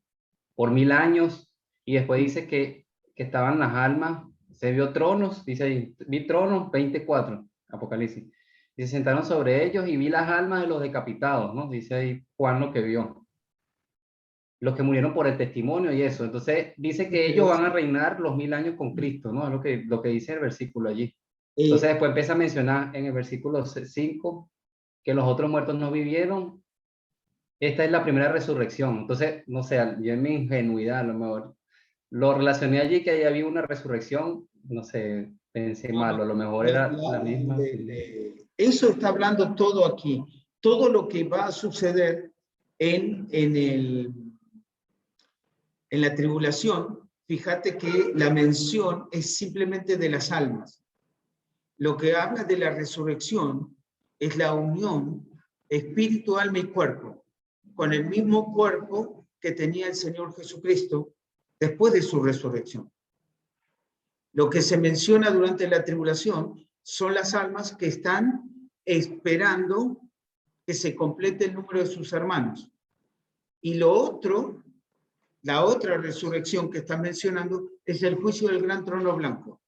[SPEAKER 8] por 1000 años, y después dice que estaban las almas, se vio tronos, dice ahí, vi tronos 24, Apocalipsis, y se sentaron sobre ellos y vi las almas de los decapitados, ¿no? Dice ahí Juan lo que vio, los que murieron por el testimonio y eso. Entonces dice que ellos van a reinar los 1000 años con Cristo, ¿no? Es lo que dice el versículo allí. Entonces después empieza a mencionar en el versículo 5 que los otros muertos no vivieron esta es la primera resurrección. Entonces, no sé, yo en mi ingenuidad a lo mejor lo relacioné allí que ahí había una resurrección, no sé, pensé mal, o a lo mejor era la misma.
[SPEAKER 1] Eso está hablando todo aquí. Todo lo que va a suceder en la tribulación, fíjate que la mención es simplemente de las almas. Lo que habla de la resurrección es la unión espíritu, alma y cuerpo, con el mismo cuerpo que tenía el Señor Jesucristo después de su resurrección. Lo que se menciona durante la tribulación son las almas que están esperando que se complete el número de sus hermanos. Y lo otro, la otra resurrección que está mencionando, es el juicio del gran trono blanco,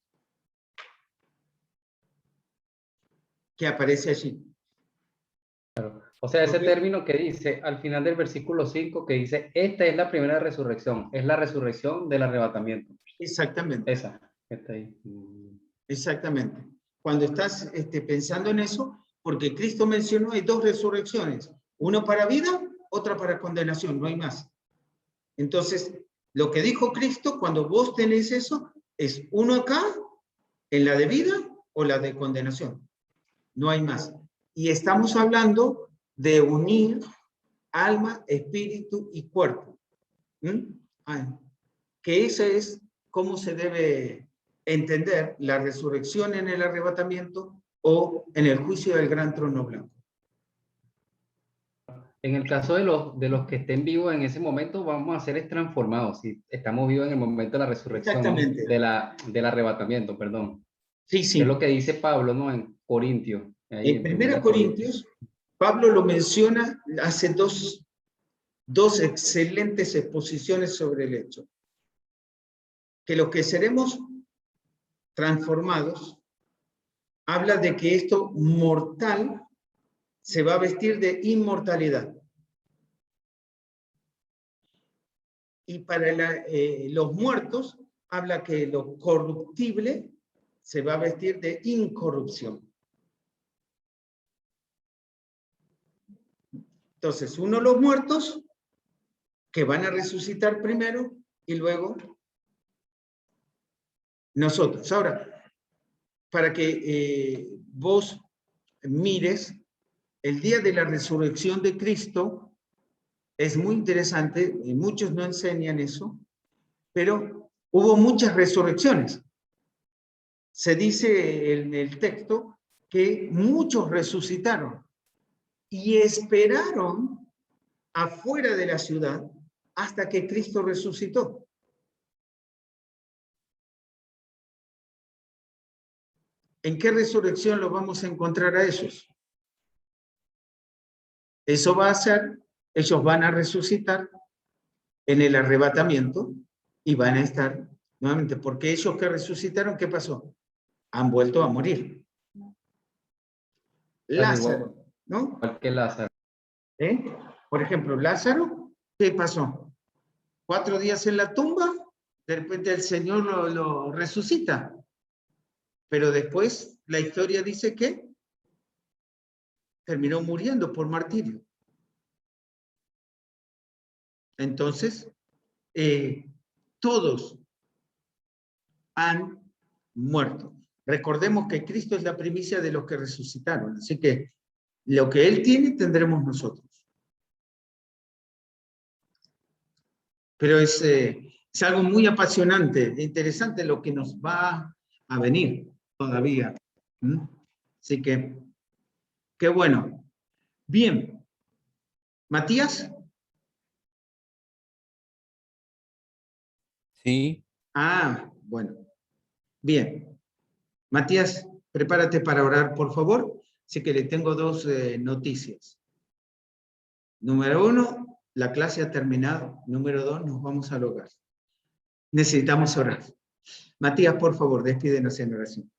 [SPEAKER 1] que aparece allí.
[SPEAKER 8] O sea, ese
[SPEAKER 1] Ok.
[SPEAKER 8] término que dice al final del versículo 5, que dice, esta es la primera resurrección, es la resurrección del arrebatamiento.
[SPEAKER 1] Exactamente.
[SPEAKER 8] Esa, está ahí.
[SPEAKER 1] Exactamente. Cuando estás pensando en eso, porque Cristo mencionó, hay dos resurrecciones, una para vida, otra para condenación, no hay más. Entonces, lo que dijo Cristo, cuando vos tenés eso, es uno acá, en la de vida o la de condenación. No hay más. Y estamos hablando de unir alma, espíritu y cuerpo. Que ese es cómo se debe entender la resurrección en el arrebatamiento o en el juicio del gran trono blanco.
[SPEAKER 8] En el caso de los que estén vivos en ese momento, vamos a ser transformados. Si estamos vivos en el momento de la resurrección, ¿no?
[SPEAKER 1] Exactamente.
[SPEAKER 8] Del arrebatamiento, perdón.
[SPEAKER 1] Sí,
[SPEAKER 8] Es
[SPEAKER 1] sí.
[SPEAKER 8] lo que dice Pablo, ¿no? En Corintios. Ahí
[SPEAKER 1] En 1 Corintios, Pablo lo menciona, hace dos excelentes exposiciones sobre el hecho. Que los que seremos transformados, habla de que esto mortal se va a vestir de inmortalidad. Y para los muertos, habla que lo corruptible se va a vestir de incorrupción. Entonces, los muertos, que van a resucitar primero, y luego nosotros. Ahora, para que vos mires, el día de la resurrección de Cristo es muy interesante, y muchos no enseñan eso, pero hubo muchas resurrecciones. Se dice en el texto que muchos resucitaron y esperaron afuera de la ciudad hasta que Cristo resucitó. ¿En qué resurrección los vamos a encontrar a esos? Eso va a ser, ellos van a resucitar en el arrebatamiento y van a estar nuevamente, porque ellos que resucitaron, ¿qué pasó? Han vuelto a morir. Lázaro, ¿no?
[SPEAKER 8] Igual que Lázaro.
[SPEAKER 1] Por ejemplo, Lázaro, ¿qué pasó? 4 días en la tumba, de repente el Señor lo resucita. Pero después la historia dice que terminó muriendo por martirio. Entonces, todos han muerto. Recordemos que Cristo es la primicia de los que resucitaron, así que lo que Él tiene tendremos nosotros. Pero es algo muy apasionante, interesante lo que nos va a venir todavía. Así que, qué bueno. Bien. ¿Matías?
[SPEAKER 9] Sí.
[SPEAKER 1] Ah, bueno. Bien. Matías, prepárate para orar, por favor. Así que le tengo 2 noticias. Número 1, la clase ha terminado. Número 2, nos vamos al hogar. Necesitamos orar. Matías, por favor, despídenos en oración.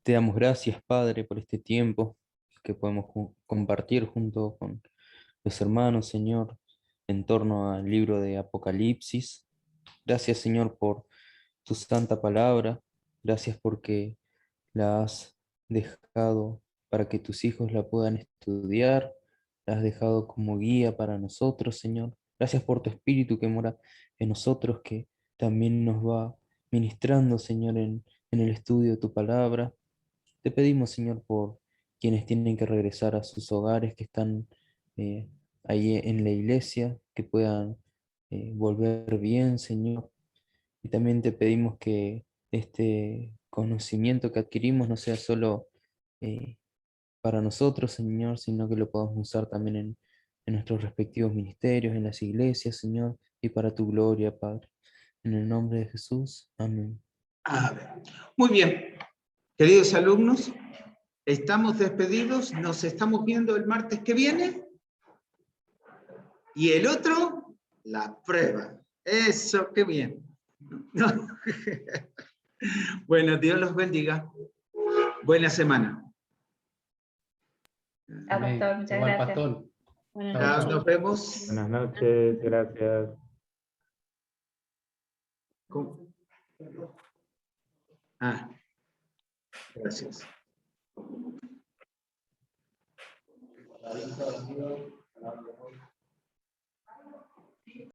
[SPEAKER 9] Te damos gracias, Padre, por este tiempo que podemos compartir junto con los hermanos, Señor, en torno al libro de Apocalipsis. Gracias, Señor, por tu santa palabra. Gracias porque la has dejado para que tus hijos la puedan estudiar. La has dejado como guía para nosotros, Señor. Gracias por tu Espíritu que mora en nosotros, que también nos va ministrando, Señor, en el estudio de tu palabra. Te pedimos, Señor, por quienes tienen que regresar a sus hogares, que están ahí en la iglesia, que puedan volver bien, Señor. Y también te pedimos que este conocimiento que adquirimos no sea solo para nosotros, Señor, sino que lo podamos usar también en nuestros respectivos ministerios, en las iglesias, Señor, y para tu gloria, Padre. En el nombre de Jesús. Amén.
[SPEAKER 1] A ver. Muy bien, queridos alumnos, estamos despedidos, nos estamos viendo el martes que viene. Y el otro, la prueba. Eso, qué bien. Bueno, Dios los bendiga. Buena semana.
[SPEAKER 2] Chao, pastor, muchas
[SPEAKER 8] Igual,
[SPEAKER 2] gracias.
[SPEAKER 8] pastor.
[SPEAKER 7] Buenas
[SPEAKER 8] Chao,
[SPEAKER 7] noches.
[SPEAKER 8] chao.
[SPEAKER 1] Nos vemos.
[SPEAKER 4] Buenas noches, gracias.
[SPEAKER 1] ¿Cómo? Ah, gracias.
[SPEAKER 6] La vista ha sido